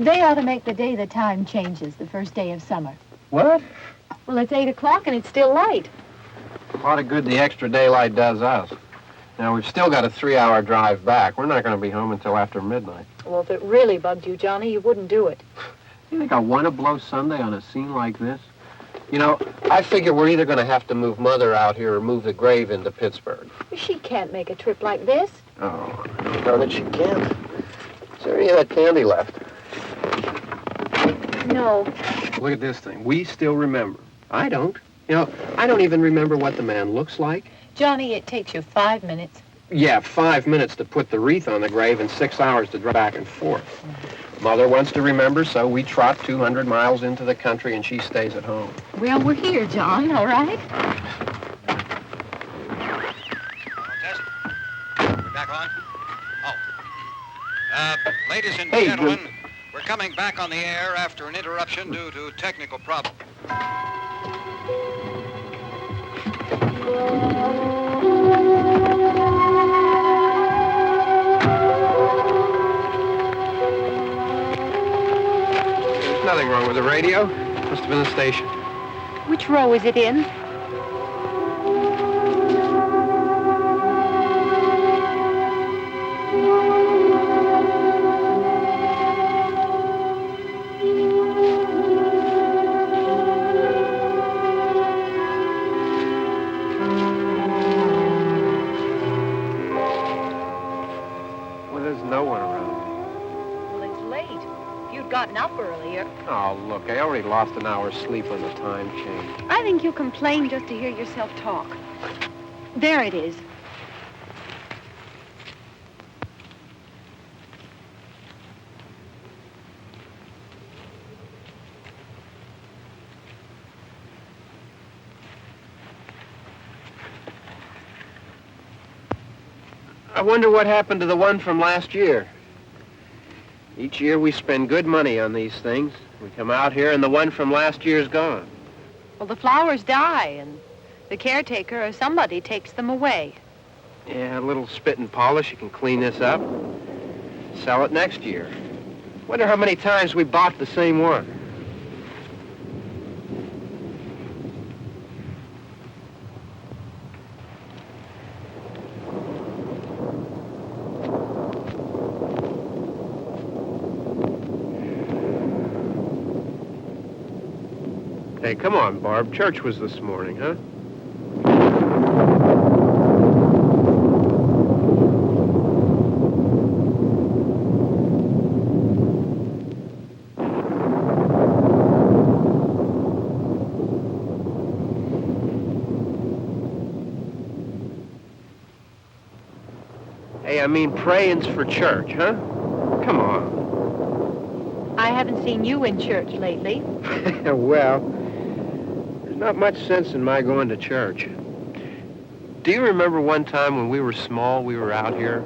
They ought to make the day the time changes, the first day of summer. What? Well, it's 8 o'clock and it's still light. A lot of good the extra daylight does us. Now, we've still got a 3-hour drive back. We're not going to be home until after midnight. Well, if it really bugged you, Johnny, you wouldn't do it. You think I want to blow Sunday on a scene like this? You know, I figure we're either going to have to move Mother out here or move the grave into Pittsburgh. She can't make a trip like this. Oh, I don't know that she can't. Is there any of that candy left? No. Look at this thing. We still remember. I don't. You know, I don't even remember what the man looks like. Johnny, it takes you 5 minutes. Yeah, 5 minutes to put the wreath on the grave and 6 hours to drive back and forth. Mother wants to remember, so we trot 200 miles into the country and she stays at home. Well, we're here, John, all right? Test. We're back on? Oh. Ladies and Hey, gentlemen, we're coming back on the air after an interruption due to technical problem. There's nothing wrong with the radio. Must have been the station. Which row is it in? Well, there's no one around. Well, it's late. If you'd gotten up earlier. Oh, look, I already lost an hour's sleep on the time change. I think you complain just to hear yourself talk. There it is. I wonder what happened to the one from last year. Each year we spend good money on these things. We come out here and the one from last year's gone. Well, the flowers die, and the caretaker or somebody takes them away. Yeah, a little spit and polish. You can clean this up. Sell it next year. Wonder how many times we bought the same one. Hey, come on, Barb. Church was this morning, huh? Hey, I mean, praying's for church, huh? Come on. I haven't seen you in church lately. Well, there's not much sense in my going to church. Do you remember one time when we were small, we were out here?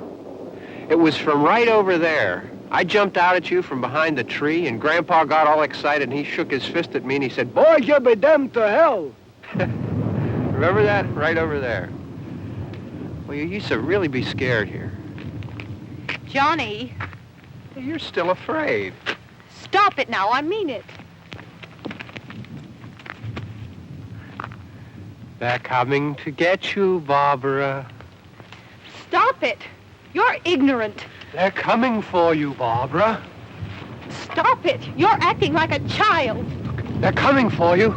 It was from right over there. I jumped out at you from behind the tree, and Grandpa got all excited, and he shook his fist at me, and he said, "Boys, you'll be damned to hell." Remember that? Right over there. Well, you used to really be scared here. Johnny, You're still afraid. stop it now. I mean it. They're coming to get you, Barbara. Stop it. You're ignorant. They're coming for you, Barbara. Stop it. You're acting like a child. They're coming for you.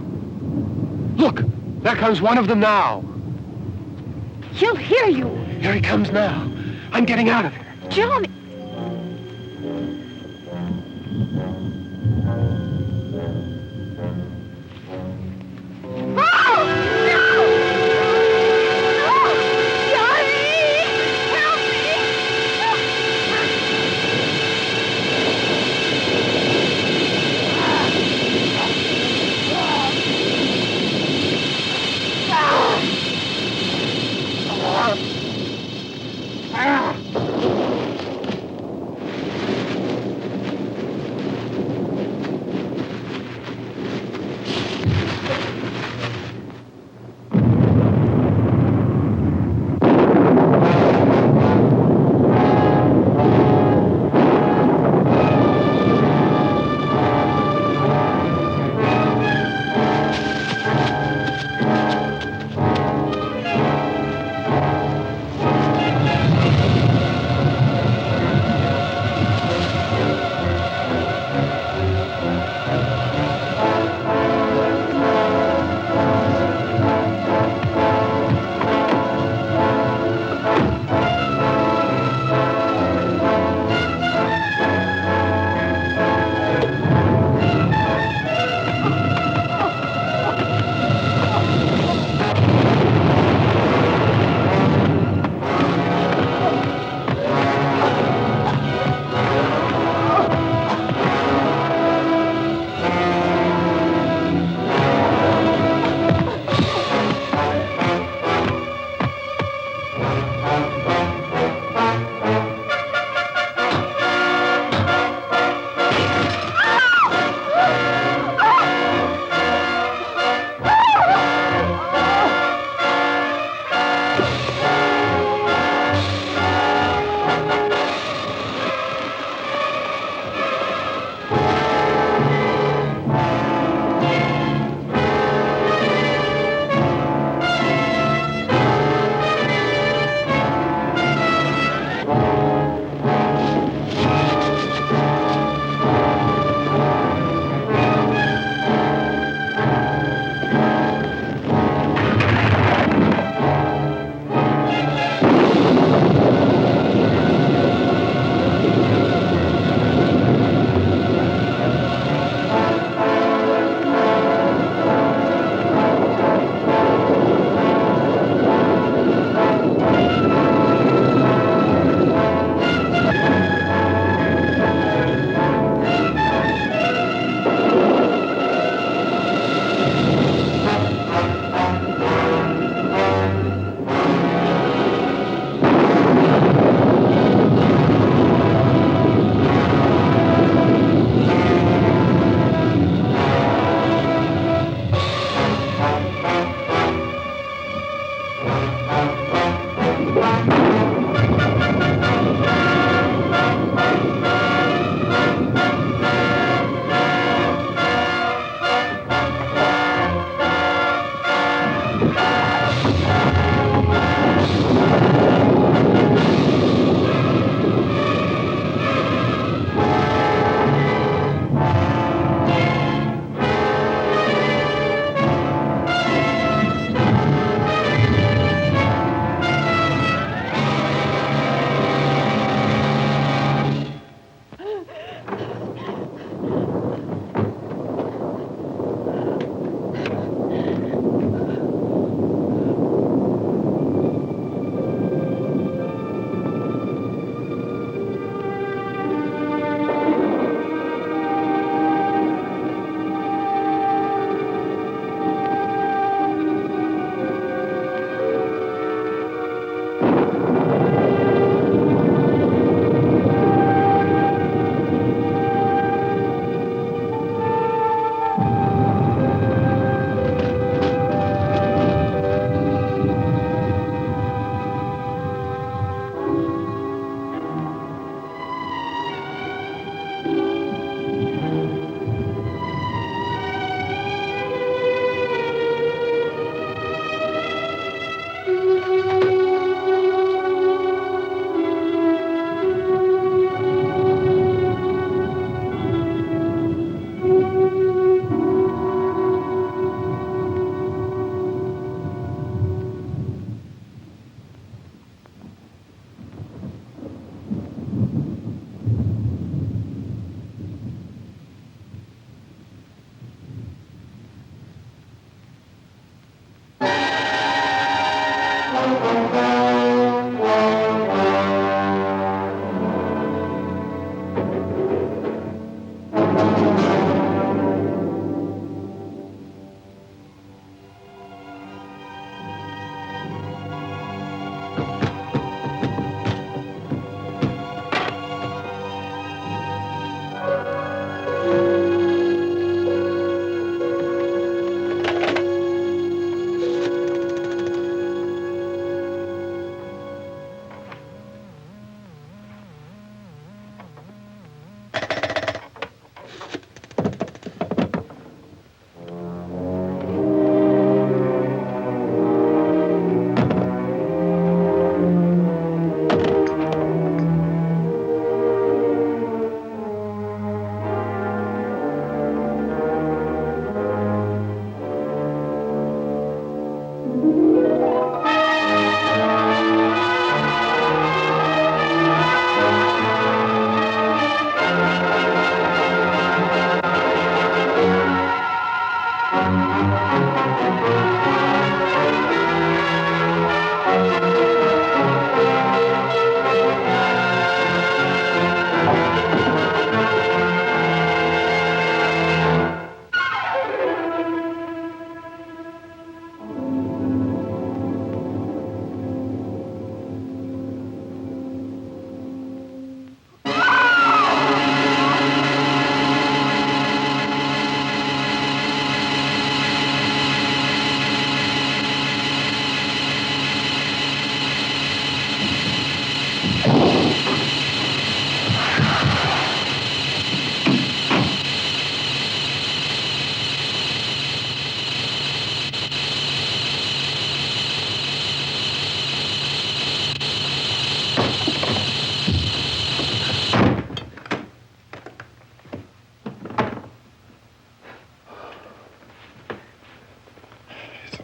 Look, there comes one of them now. He'll hear you. Here he comes now. I'm getting out of here. Johnny.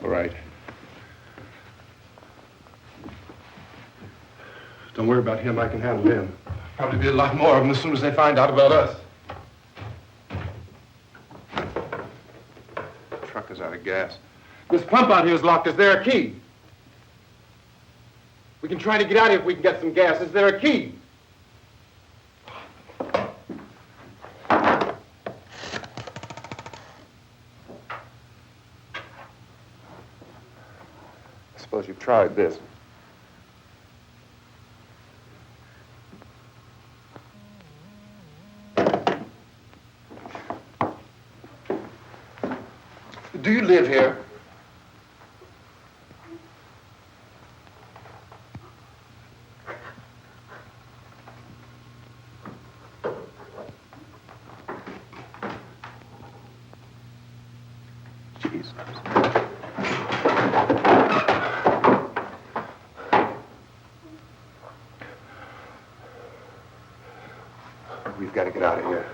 All right. Don't worry about him. I can handle him. Probably be a lot more of them as soon as they find out about us. The truck is out of gas. This pump out here is locked. Is there a key? We can try to get out of here if we can get some gas. Is there a key? I suppose you've tried this. Do you live here? Jesus. We've got to get out of here.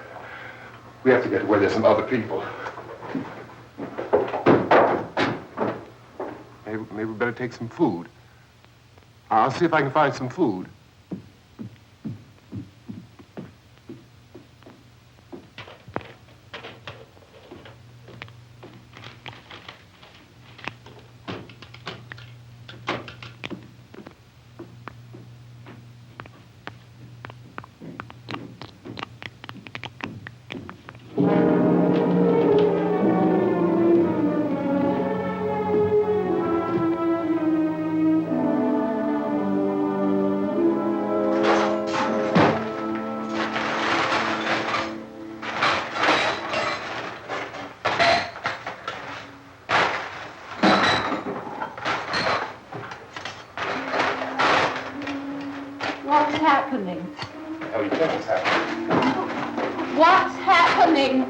We have to get to where there's some other people. Maybe we better take some food. I'll see if I can find some food. What's happening? How do you think it's happening? What's happening?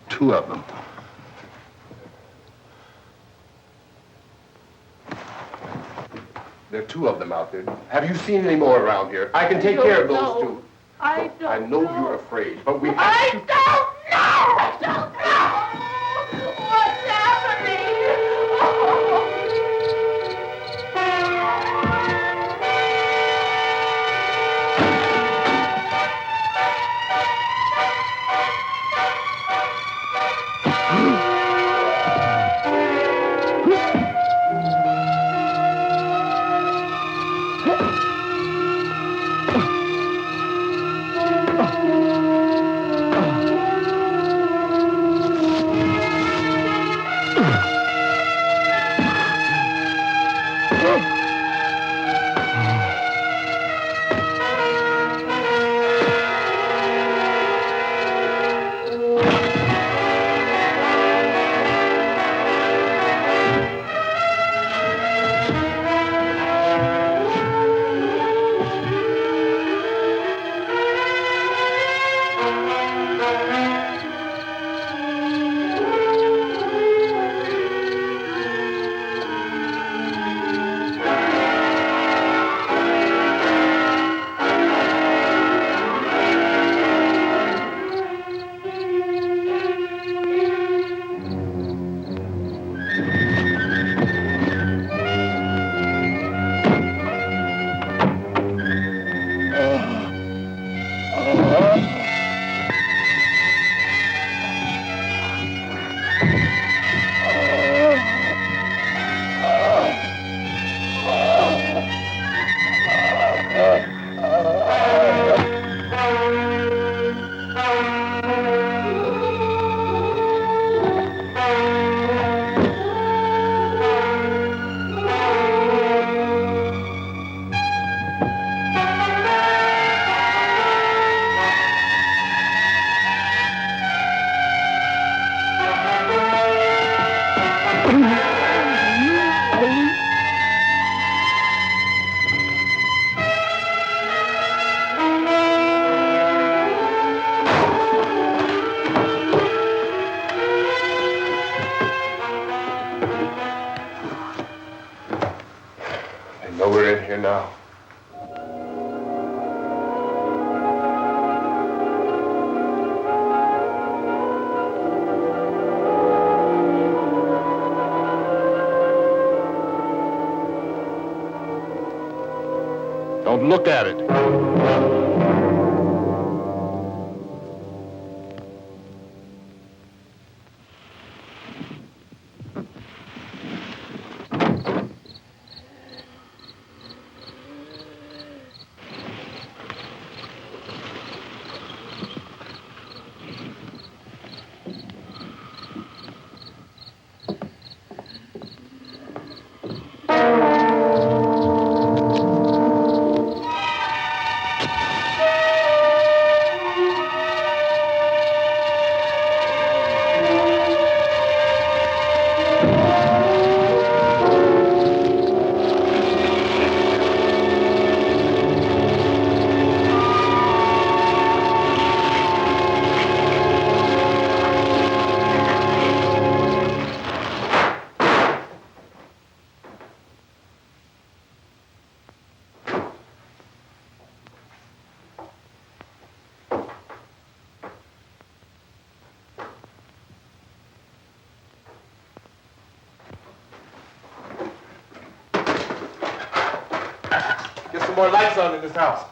Two of them. There are two of them out there. Have you seen any more around here? I can take care of those two. I don't I know you're afraid, but we have I to... don't know! I don't know! What's happening? know we're in here now. Don't look at it. Get some more lights on in this house.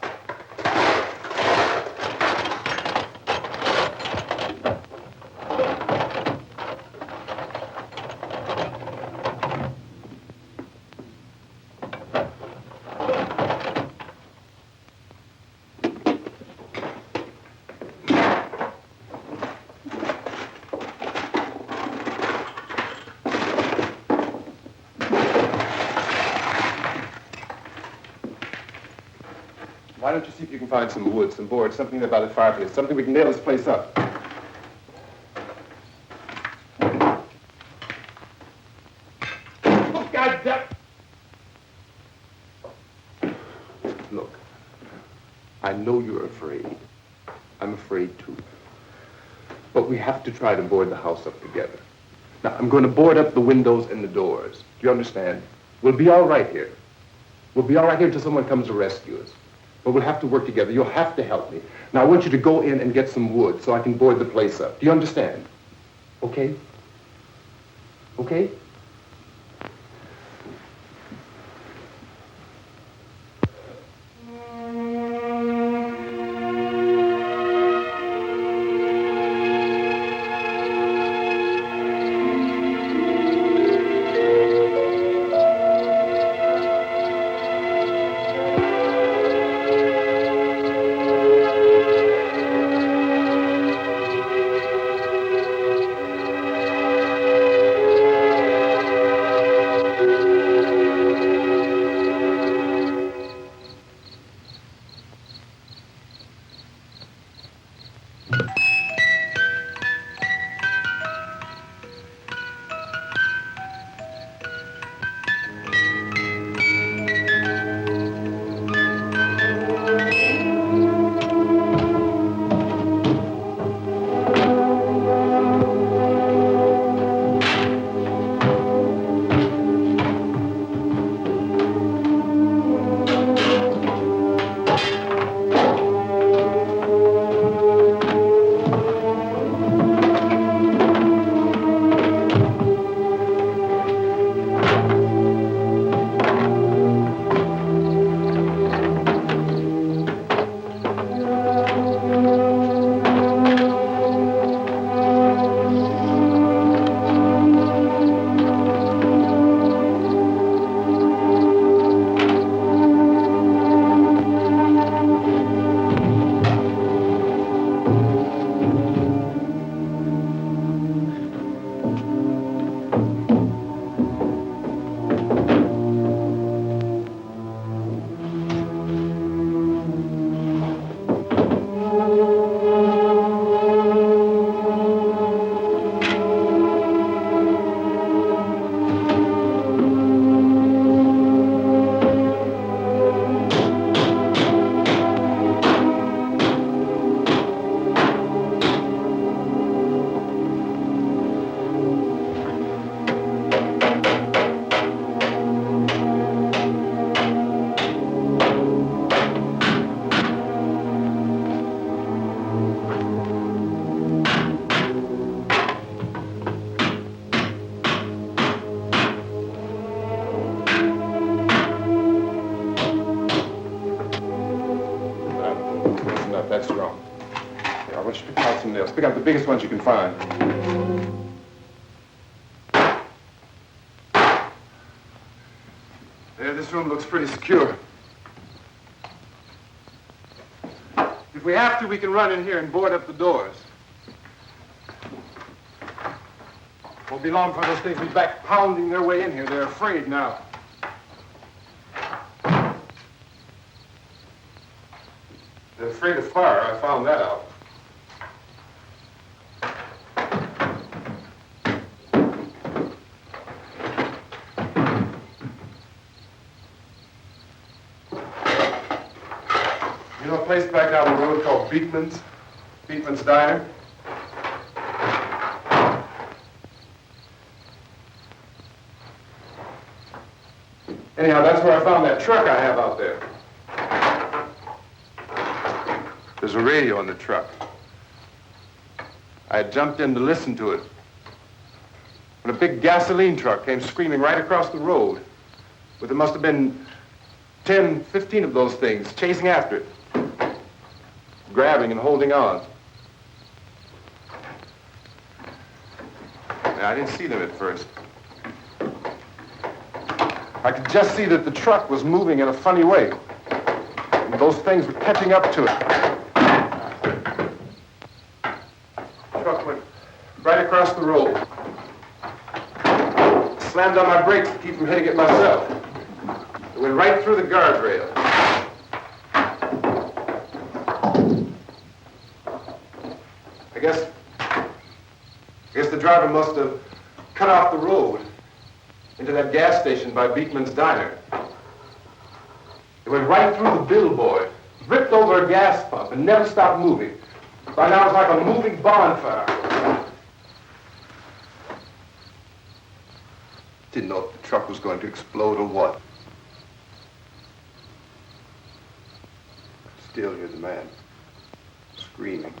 Why don't you see if you can find some wood, some board, something about the fireplace, something we can nail this place up. Oh, God damn! Look, I know you're afraid. I'm afraid too. But we have to try to board the house up together. Now, I'm going to board up the windows and the doors. Do you understand? We'll be all right here. We'll be all right here until someone comes to rescue us. But we'll have to work together. You'll have to help me. Now, I want you to go in and get some wood so I can board the place up. Do you understand? Okay? Okay? Just pick up the biggest ones you can find. There, this room looks pretty secure. If we have to, we can run in here and board up the doors. Won't be long for those things to be back pounding their way in here. They're afraid now. They're afraid of fire. I found that out. You know a place back down the road called Beekman's? Beekman's Diner? Anyhow, that's where I found that truck I have out there. There's a radio on the truck. I had jumped in to listen to it when a big gasoline truck came screaming right across the road. But there must have been 10, 15 of those things chasing after it, grabbing and holding on. Now, I didn't see them at first. I could just see that the truck was moving in a funny way. And those things were catching up to it. The truck went right across the road. Slammed on my brakes to keep from hitting it myself. It went right through the guardrail. I guess the driver must have cut off the road into that gas station by Beekman's Diner. It went right through the billboard, ripped over a gas pump, and never stopped moving. By now it's like a moving bonfire. Didn't know if the truck was going to explode or what. Still hear the man screaming.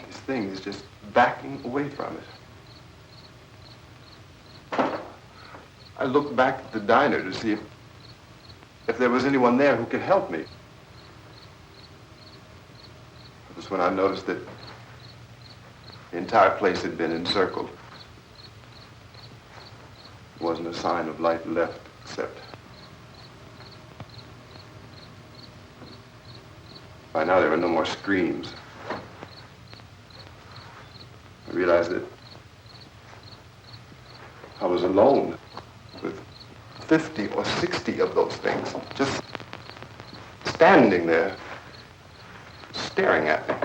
This thing is just backing away from it. I looked back at the diner to see if there was anyone there who could help me. It was when I noticed that the entire place had been encircled. There wasn't a sign of life left except by now there were no more screams. I realized that I was alone with 50 or 60 of those things, just standing there, staring at me.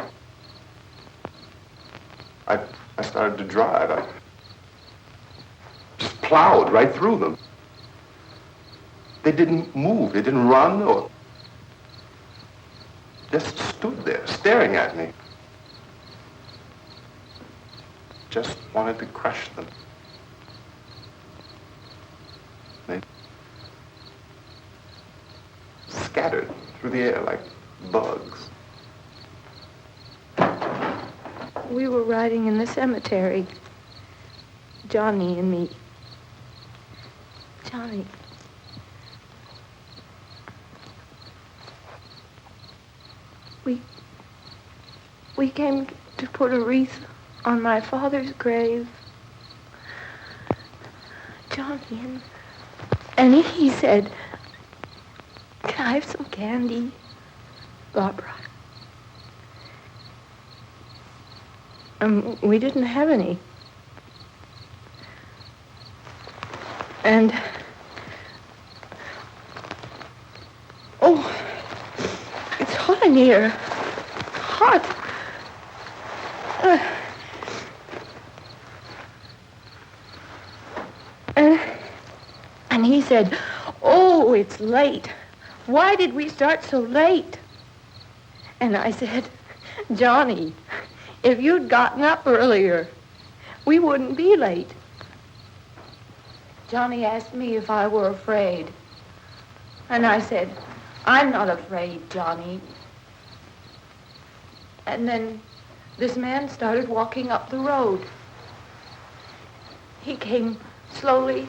I started to drive. I just plowed right through them. They didn't move. They didn't run or just stood there, staring at me. Just wanted to crush them. They scattered through the air like bugs. We were riding in the cemetery, Johnny and me. Johnny. We came to put a wreath on my father's grave. Johnny, and he said, "Can I have some candy, Barbara?" We didn't have any. And, oh, it's hot in here. Hot. And he said, "Oh, it's late. Why did we start so late?" And I said, "Johnny, if you'd gotten up earlier, we wouldn't be late." Johnny asked me if I were afraid. And I said, "I'm not afraid, Johnny." And then this man started walking up the road. He came slowly,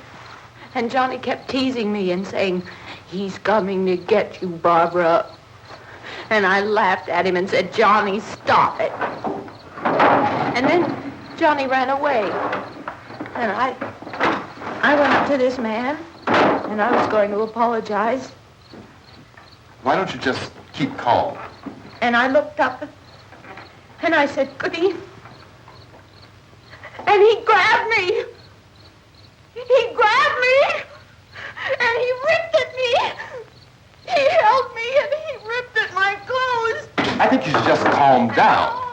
and Johnny kept teasing me and saying, "He's coming to get you, Barbara." And I laughed at him and said, Johnny, stop it. And then Johnny ran away. And I went up to this man, and I was going to apologize. Why don't you just keep calm? And I looked up, and I said, Goody. And he grabbed me. He grabbed me, and he ripped at me. He held me, and he ripped at my clothes. I think you should just calm down.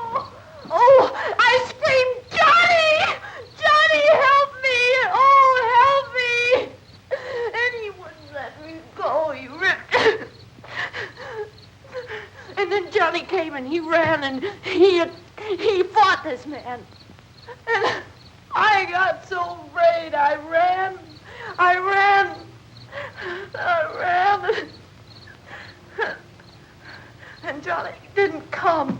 Oh, I screamed, Johnny! Johnny, help me! Oh, help me! And he wouldn't let me go. He ripped. And then Johnny came and he ran and he fought this man. And I got so afraid. I ran. And Johnny didn't come.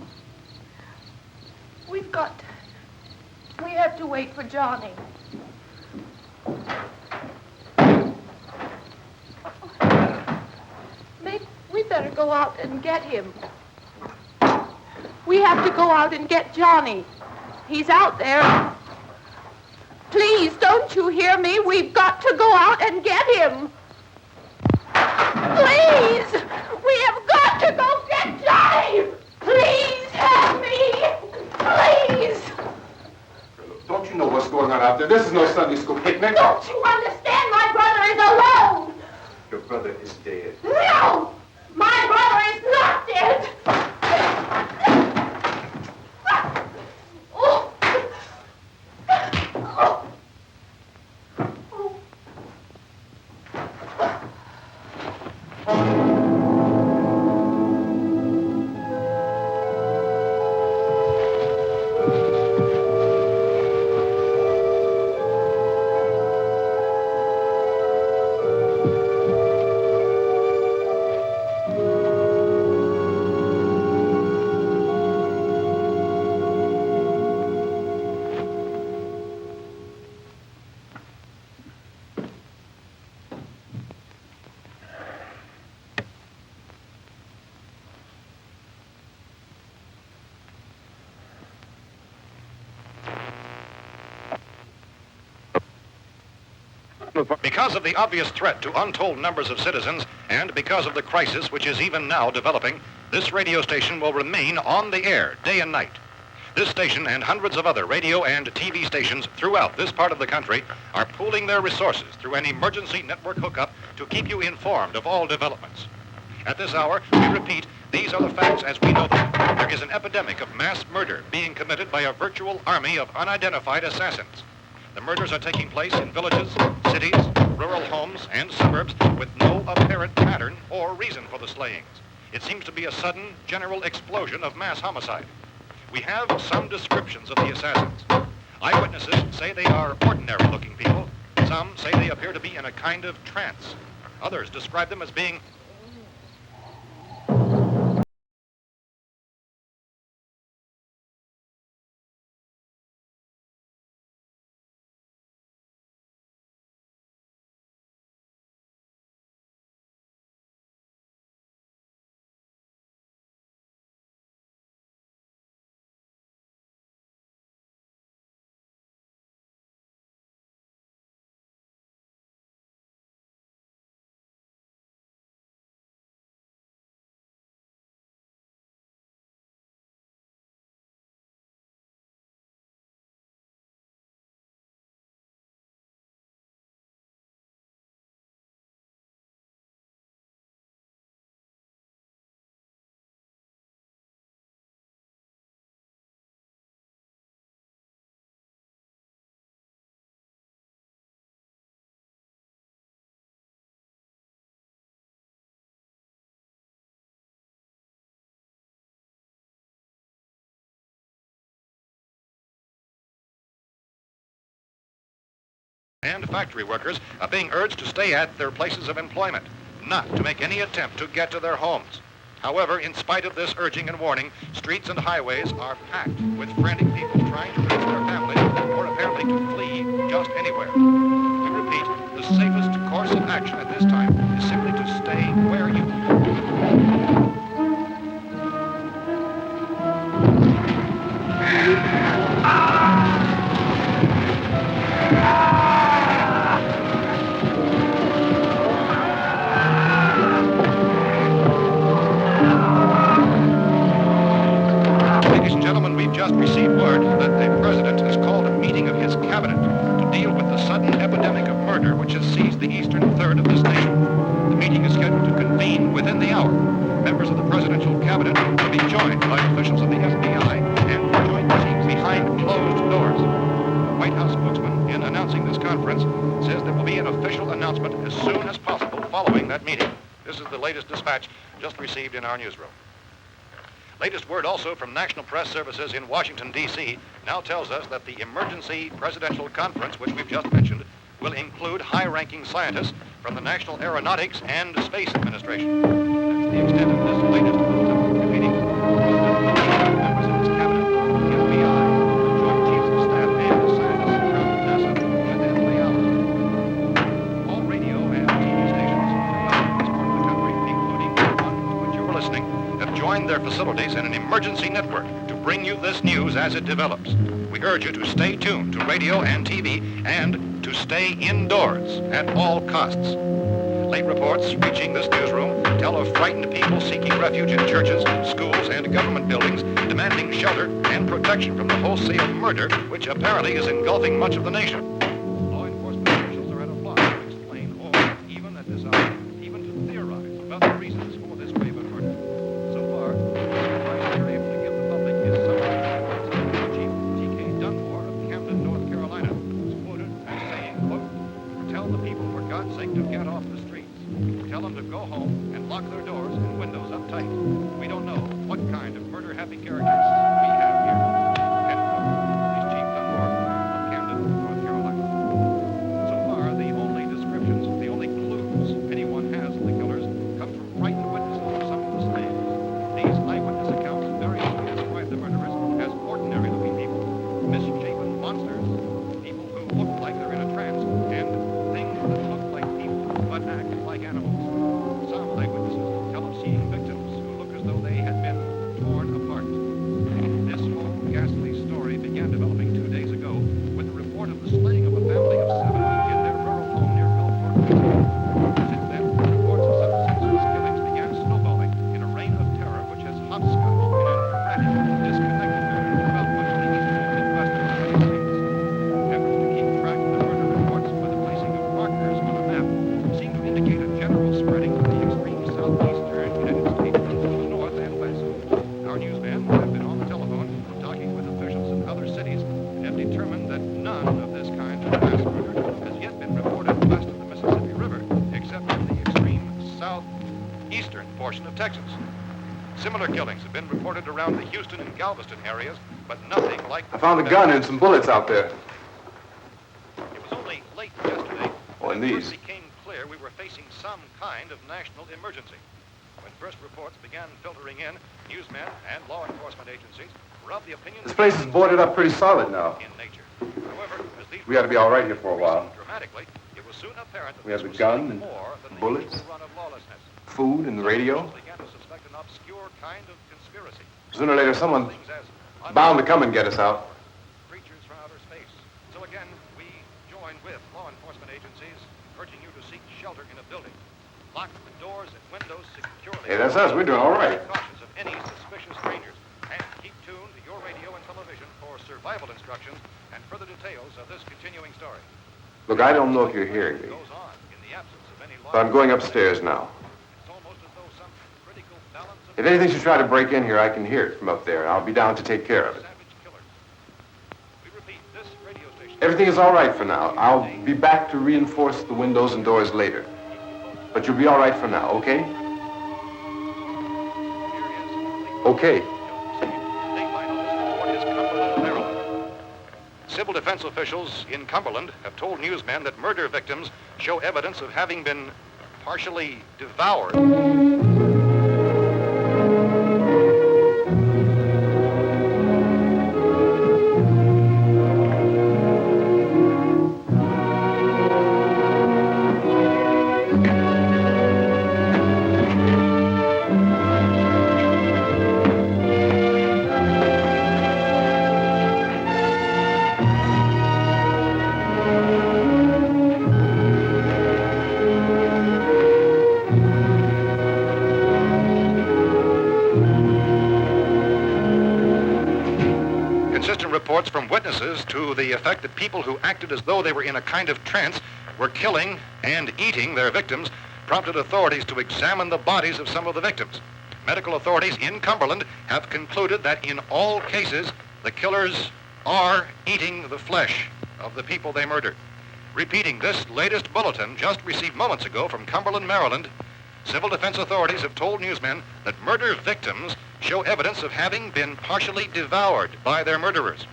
We have to wait for Johnny. We better go out and get him. We have to go out and get Johnny. He's out there. Please, don't you hear me? We've got to go out and get him. Please! We have got to go get Johnny! Please help me! Please! Don't you know what's going on out there? This is no Sunday school picnic. Don't you understand? My brother is alone! Your brother is dead. No! My brother is not dead! Oh. Oh. Because of the obvious threat to untold numbers of citizens, and because of the crisis which is even now developing, this radio station will remain on the air day and night. This station and hundreds of other radio and TV stations throughout this part of the country are pooling their resources through an emergency network hookup to keep you informed of all developments. At this hour, we repeat, these are the facts as we know them. There is an epidemic of mass murder being committed by a virtual army of unidentified assassins. The murders are taking place in villages, cities, rural homes, and suburbs with no apparent pattern or reason for the slayings. It seems to be a sudden, general explosion of mass homicide. We have some descriptions of the assassins. Eyewitnesses say they are ordinary-looking people. Some say they appear to be in a kind of trance. Others describe them as being and factory workers are being urged to stay at their places of employment, not to make any attempt to get to their homes. However, in spite of this urging and warning, streets and highways are packed with frantic people trying to reach their families or apparently to flee just anywhere. We repeat, the safest course of action at this time is simply to stay where you are. received word that the president has called a meeting of his cabinet to deal with the sudden epidemic of murder which has seized the eastern third of this nation. The meeting is scheduled to convene within the hour. Members of the presidential cabinet will be joined by officials of the FBI and joint teams behind closed doors. The White House spokesman, in announcing this conference, says there will be an official announcement as soon as possible following that meeting. This is the latest dispatch just received in our newsroom. Latest word also from National Press Services in Washington, D.C. now tells us that the emergency presidential conference, which we've just mentioned, will include high-ranking scientists from the National Aeronautics and Space Administration. That's the extent of this latest meeting. Members of his cabinet, the FBI, the Joint Chiefs of Staff, and the scientists from NASA within the hour. All radio and TV stations throughout this part of the country, including the one to which you're listening, have joined their facilities in an emergency network to bring you this news as it develops. We urge you to stay tuned to radio and TV and to stay indoors at all costs. Late reports reaching this newsroom tell of frightened people seeking refuge in churches, schools, and government buildings, demanding shelter and protection from the wholesale murder which apparently is engulfing much of the nation. Law enforcement officials are at a loss to explain or even at this hour, even to theorize about the reasons for this grave of murder. So far, the advice they're able to give the public is something Chief T.K. Dunmore of Camden, North Carolina, was quoted as saying, quote, "Tell the people, for God's sake, to get off the streets. Tell them to go home and lock their doors and windows up tight. We don't know what kind of murder-happy characters we have here." End quote. He's Chief Dunmore of Camden, North Carolina. So far, the only descriptions, the only clues anyone has of the killers come from frightened witnesses of some of the slaves. These eyewitness accounts variously describe the murderers as ordinary-looking people, misshapen monsters, people who look like they're in a trance, and things that look like people but act like animals. Some eyewitnesses tell of seeing victims who look as though they had been torn apart. This whole ghastly story began developing 2 days ago with the report of the slaying of a family of 7 in their rural home near Gulfport, Mexico. Since then, reports of such senseless killings began snowballing in a reign of terror which has hopscotched in an erratic, disconnected manner throughout much of the eastern and midwestern United States. Efforts to keep track of the murder reports by the placing of markers on a map seem to indicate a general spreading of the extreme southeastern United States to the north and west. Our newsmen have been on the telephone talking with officials in other cities and have determined that none of this kind of mass murder has yet been reported west of the Mississippi River, except in the extreme southeastern portion of Texas. Similar killings have been reported around the Houston and Galveston areas, but nothing like the... I found a gun and some bullets out there. It was only late yesterday Oh, and when it these. first became clear we were facing some kind of national emergency. When first reports began filtering in, newsmen and law enforcement agencies were of the opinion... This place is boarded up pretty solid now. ...in nature. However, as these We ought to be all right here for a while. dramatically, it was soon apparent that We have this the was gun something and more than bullets. the usual run of lawlessness. Food and the radio. Some began to suspect an obscure kind of conspiracy. Sooner or later, someone Things as bound to come and get us out. creatures from outer space. So again, we join with law enforcement agencies, urging you to seek shelter in a building. Lock the doors and windows securely. Hey, that's us. We're doing all right. Cautious of any suspicious strangers. And keep tuned to your radio and television for survival instructions and further details of this continuing story. Look, I don't know if you're hearing me, Goes on in the absence of any law. but I'm going upstairs now. It's almost as though some critical balance of If anything should try to break in here, I can hear it from up there. I'll be down to take care of it. savage killers. We repeat, this radio station... Everything is all right for now. I'll be back to reinforce the windows and doors later. But you'll be all right for now, okay? Okay. Civil defense officials in Cumberland have told newsmen that murder victims show evidence of having been partially devoured. inconsistent reports from witnesses to the effect that people who acted as though they were in a kind of trance were killing and eating their victims prompted authorities to examine the bodies of some of the victims. Medical authorities in Cumberland have concluded that in all cases, the killers are eating the flesh of the people they murdered. Repeating this latest bulletin just received moments ago from Cumberland, Maryland, civil defense authorities have told newsmen that murder victims show evidence of having been partially devoured by their murderers.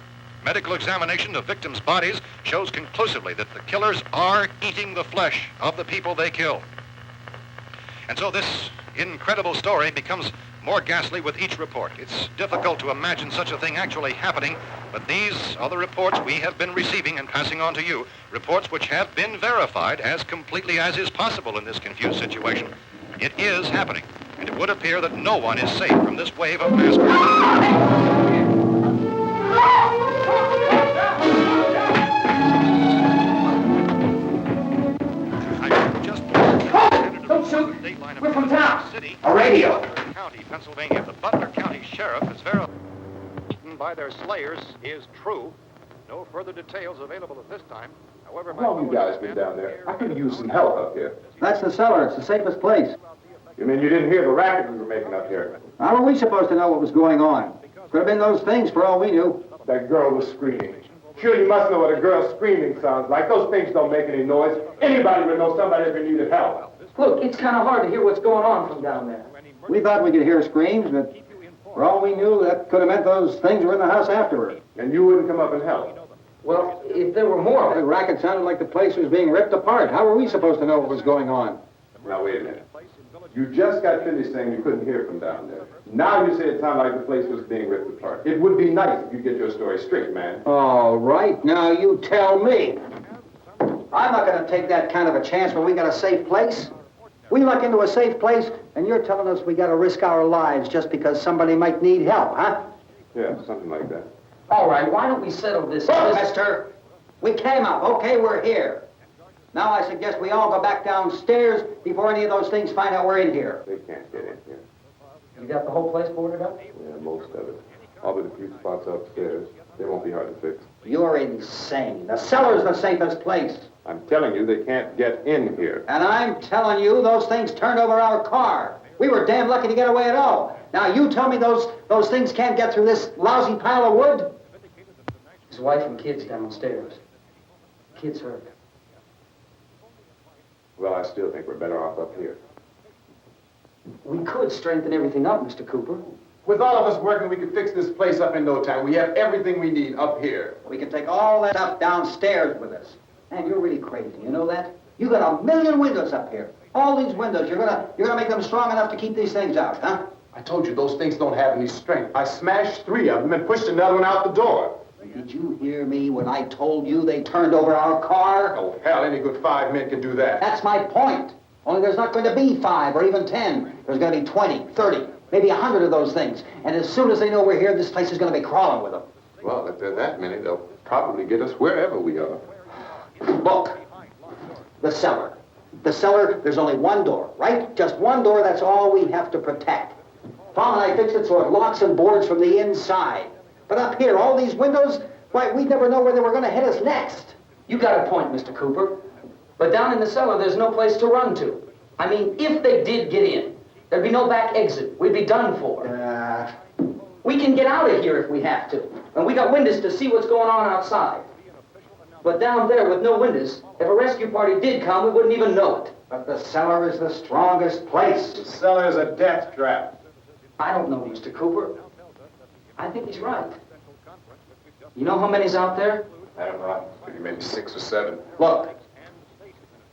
Medical examination of victims' bodies shows conclusively that the killers are eating the flesh of the people they killed. And so this incredible story becomes more ghastly with each report. It's difficult to imagine such a thing actually happening, but these are the reports we have been receiving and passing on to you, reports which have been verified as completely as is possible in this confused situation. It is happening, and it would appear that no one is safe from this wave of mass murder. Don't shoot! We're from town. A radio. County, Pennsylvania. The Butler County Sheriff has verified by their slayers is true. No further details available at this time. However, How long you guys been down there? I could use some help up here. That's the cellar. It's the safest place. You mean you didn't hear the racket we were making up here? How were we supposed to know what was going on? Could have been those things for all we knew. That girl was screaming. Sure, you must know what a girl screaming sounds like. Those things don't make any noise. Anybody would know somebody ever needed help. Look, it's kind of hard to hear what's going on from down there. We thought we could hear screams, but for all we knew, that could have meant those things were in the house afterward. And you wouldn't come up and help? Well, if there were more... The racket sounded like the place was being ripped apart. How were we supposed to know what was going on? Now, wait a minute. You just got finished saying you couldn't hear from down there. Now you say it sounded like the place was being ripped apart. It would be nice if you get your story straight, man. All right, now you tell me. I'm not going to take that kind of a chance when we got a safe place. We luck into a safe place, and you're telling us we got to risk our lives just because somebody might need help, huh? Yeah, something like that. All right, why don't we settle this... Look, mister, we came up. Okay, we're here. Now I suggest we all go back downstairs before any of those things find out we're in here. They can't get in here. You got the whole place boarded up? Yeah, most of it. All but a few spots upstairs. They won't be hard to fix. You're insane. The cellar's the safest place. I'm telling you, they can't get in here. And I'm telling you, those things turned over our car. We were damn lucky to get away at all. Now you tell me those things can't get through this lousy pile of wood? His wife and kids downstairs. Kids hurt. Well, I still think we're better off up here. We could strengthen everything up, Mr. Cooper. With all of us working, we could fix this place up in no time. We have everything we need up here. We can take all that stuff downstairs with us. Man, you're really crazy, you know that? You got 1 million windows up here. All these windows, you're gonna make them strong enough to keep these things out, huh? I told you those things don't have any strength. I smashed 3 of them and pushed another one out the door. Did you hear me when I told you they turned over our car? Oh, hell, any good 5 men can do that. That's my point. Only there's not going to be 5 or even 10. There's going to be 20, 30, maybe 100 of those things. And as soon as they know we're here, this place is going to be crawling with them. Well, if there are that many, they'll probably get us wherever we are. Look, the cellar. The cellar, there's only one door, right? Just one door, that's all we have to protect. Tom and I fixed it so it locks and boards from the inside. But up here, all these windows, why, we'd never know where they were going to hit us next. You got a point, Mr. Cooper. But down in the cellar, there's no place to run to. I mean, if they did get in, there'd be no back exit. We'd be done for. We can get out of here if we have to. And we got windows to see what's going on outside. But down there with no windows, if a rescue party did come, we wouldn't even know it. But the cellar is the strongest place. The cellar is a death trap. I don't know, Mr. Cooper. I think he's right. You know how many's out there? I don't know. Maybe 6 or 7. Look,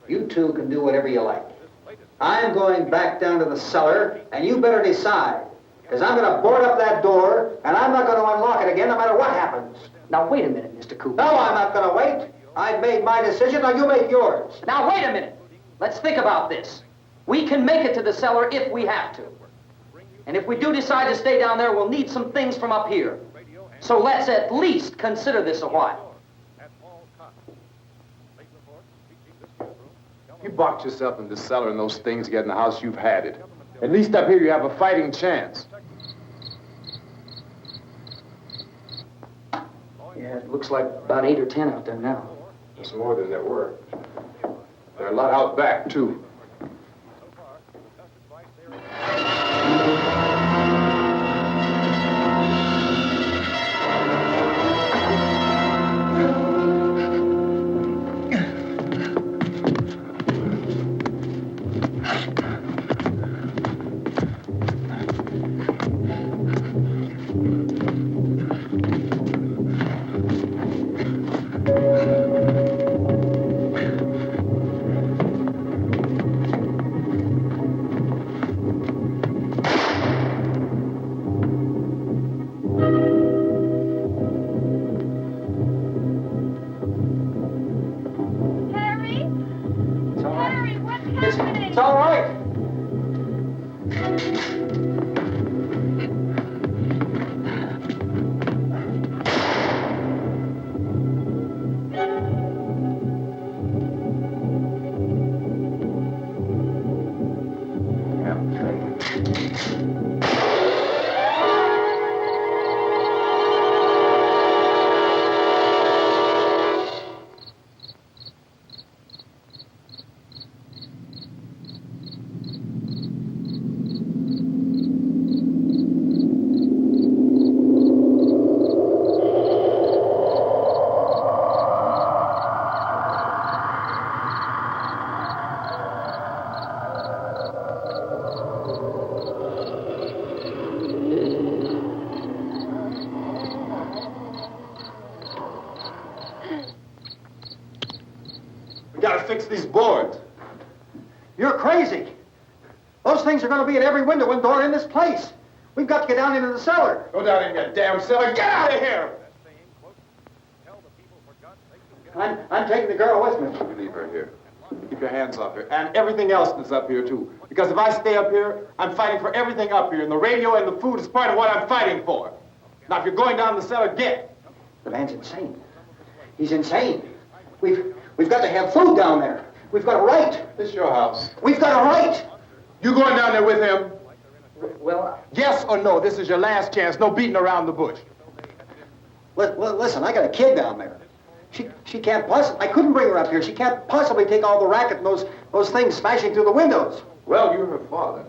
you two can do whatever you like. I'm going back down to the cellar, and you better decide. Because I'm going to board up that door, and I'm not going to unlock it again no matter what happens. Now, wait a minute, Mr. Cooper. No, I'm not going to wait. I've made my decision, now you make yours. Now, wait a minute. Let's think about this. We can make it to the cellar if we have to. And if we do decide to stay down there, we'll need some things from up here. So let's at least consider this a while. You box yourself in the cellar and those things get in the house, you've had it. At least up here you have a fighting chance. Yeah, it looks like about 8 or 10 out there now. There's more than there were. There are a lot out back, too. It's all right. We gotta fix these boards. You're crazy. Those things are going to be at every window and door in this place. We've got to get down into the cellar. Go down in your damn cellar. Get out of here! I'm taking the girl with me. You leave her here. Keep your hands off her. And everything else that's up here, too. Because if I stay up here, I'm fighting for everything up here. And the radio and the food is part of what I'm fighting for. Now, if you're going down the cellar, get. The man's insane. He's insane. We've got to have food down there. We've got a right. This is your house. We've got a right. You going down there with him? Well, Yes or no? This is your last chance. No beating around the bush. Listen, I got a kid down there. She can't possibly. I couldn't bring her up here. She can't possibly take all the racket and those things smashing through the windows. Well, you're her father.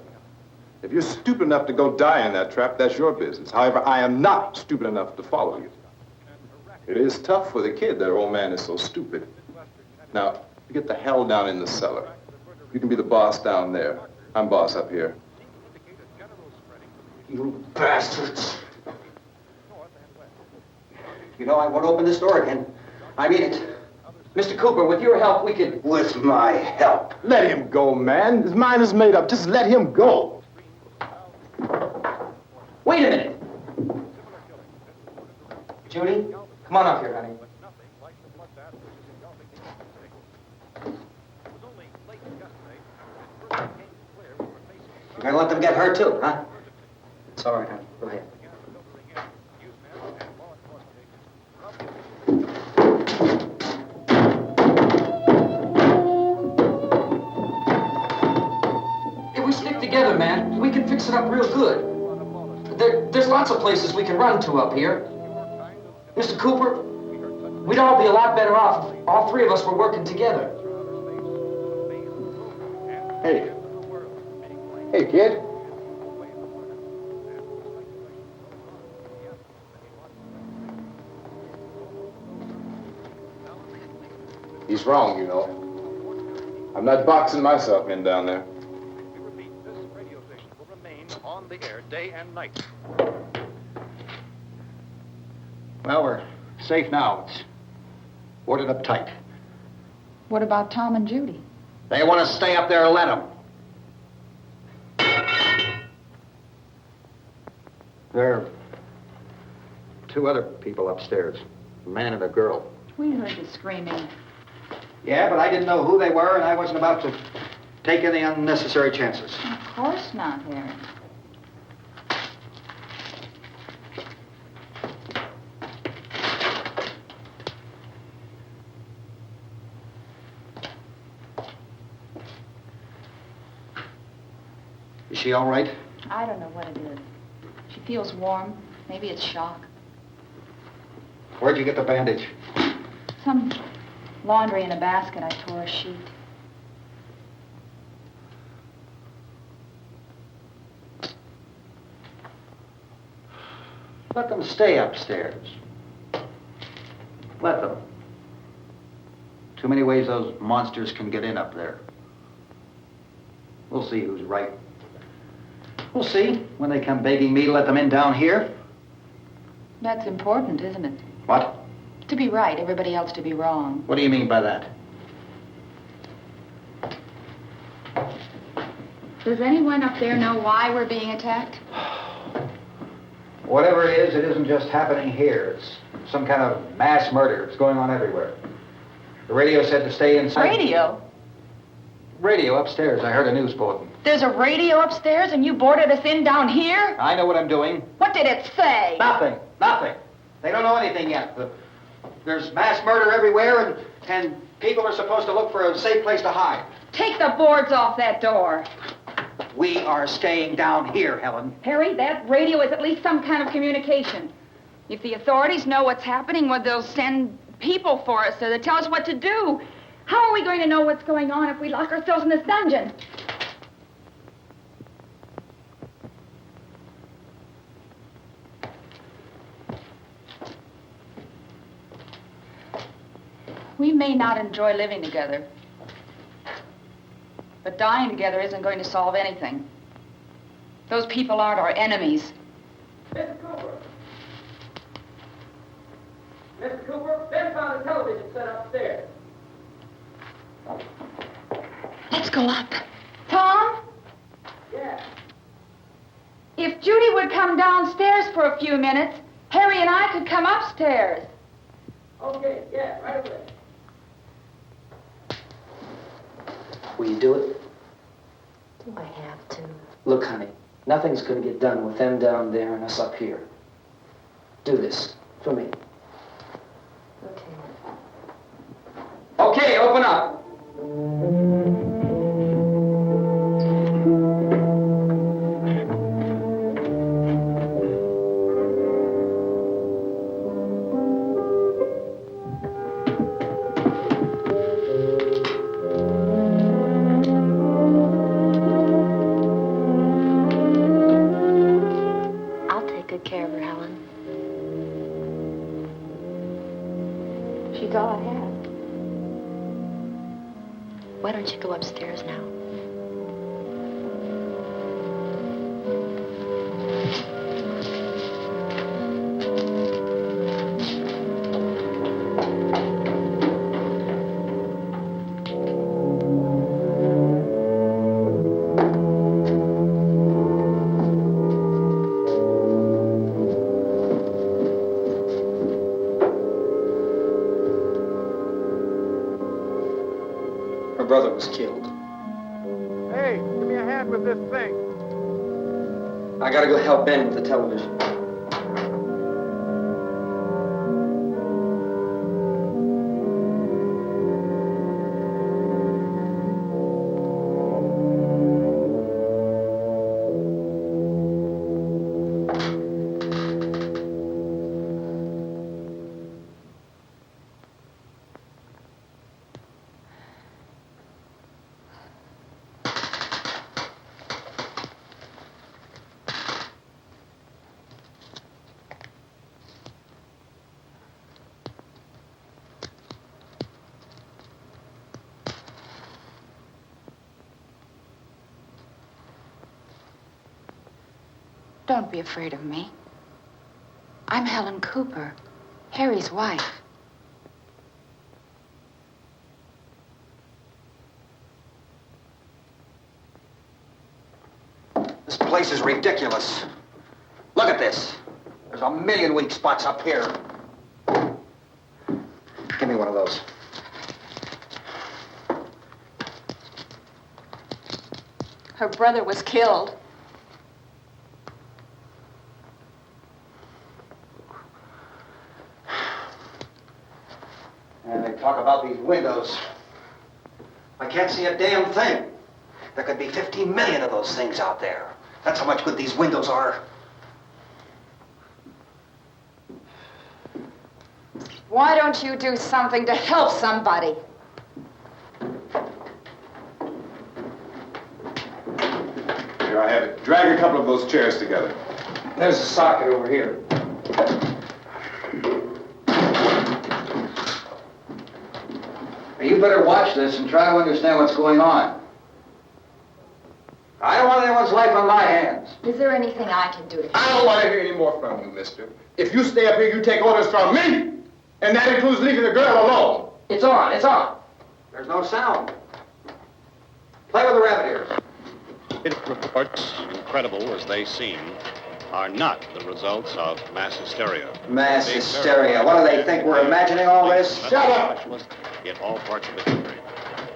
If you're stupid enough to go die in that trap, that's your business. However, I am not stupid enough to follow you. It is tough for the kid that her old man is so stupid. Now, you get the hell down in the cellar. You can be the boss down there. I'm boss up here. You bastards. You know, I won't open this door again. I mean it. Mr. Cooper, with your help, we could... With my help. Let him go, man. His mind is made up. Just let him go. Wait a minute. Judy, come on up here, honey. You're gonna let them get hurt too, huh? It's all right, honey. Go ahead. If we stick together, man, we can fix it up real good. There's lots of places we can run to up here. Mr. Cooper, we'd all be a lot better off if all three of us were working together. Hey. Hey, kid. He's wrong, you know. I'm not boxing myself in down there. We repeat, this radio station will remain on the air day and night. Well, we're safe now. It's boarded up tight. What about Tom and Judy? They want to stay up there, let them. There are two other people upstairs, a man and a girl. We heard the screaming. Yeah, but I didn't know who they were, and I wasn't about to take any unnecessary chances. Of course not, Harry. Is she all right? I don't know what it is. She feels warm. Maybe it's shock. Where'd you get the bandage? Some laundry in a basket. I tore a sheet. Let them stay upstairs. Let them. Too many ways those monsters can get in up there. We'll see who's right. We'll see when they come begging me to let them in down here. That's important, isn't it? What? To be right, everybody else to be wrong. What do you mean by that? Does anyone up there know why we're being attacked? Whatever it is, it isn't just happening here. It's some kind of mass murder. It's going on everywhere. The radio said to stay inside. Radio? Radio upstairs. I heard a news bulletin. There's a radio upstairs and you boarded us in down here? I know what I'm doing. What did it say? Nothing. Nothing. They don't know anything yet. There's mass murder everywhere, and people are supposed to look for a safe place to hide. Take the boards off that door. We are staying down here, Helen. Harry, that radio is at least some kind of communication. If the authorities know what's happening, well, they'll send people for us so they tell us what to do. How are we going to know what's going on if we lock ourselves in this dungeon? We may not enjoy living together, but dying together isn't going to solve anything. Those people aren't our enemies. Mr. Cooper! Mr. Cooper, Ben found a television set upstairs. Let's go up. Tom? Yeah. If Judy would come downstairs for a few minutes, Harry and I could come upstairs. Okay, yeah, right away. Will you do it? Do I have to? Look, honey, nothing's going to get done with them down there and us up here. Do this for me. Okay. Okay, open up. I'll take good care of her, Helen. She's all I have. Why don't you go upstairs now? Her brother was killed. Hey, give me a hand with this thing. I gotta go help Ben with the television. Don't be afraid of me. I'm Helen Cooper, Harry's wife. This place is ridiculous. Look at this. There's a million weak spots up here. Give me one of those. Her brother was killed. And they talk about these windows. I can't see a damn thing. There could be 15 million of those things out there. That's how much good these windows are. Why don't you do something to help somebody? Here, I have it. Drag a couple of those chairs together. There's a socket over here. You better watch this and try to understand what's going on. I don't want anyone's life on my hands. Is there anything I can do to I don't want to hear any more from you, mister. If you stay up here, you take orders from me. And that includes leaving the girl alone. It's on, it's on. There's no sound. Play with the rabbit ears. Reports, incredible as they seem, are not the results of mass hysteria. Mass hysteria. What do they think? We're imagining all this? Shut up! In all parts of the country.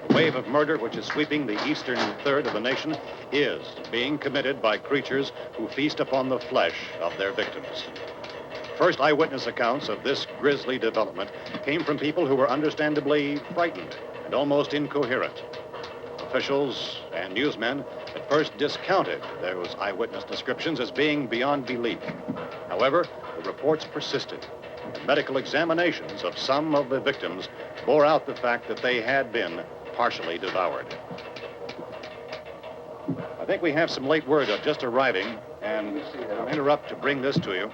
The wave of murder which is sweeping the eastern third of the nation is being committed by creatures who feast upon the flesh of their victims. First eyewitness accounts of this grisly development came from people who were understandably frightened and almost incoherent. Officials and newsmen at first discounted those eyewitness descriptions as being beyond belief. However, the reports persisted. Medical examinations of some of the victims bore out the fact that they had been partially devoured. I think we have some late word just arriving, and I'll interrupt to bring this to you.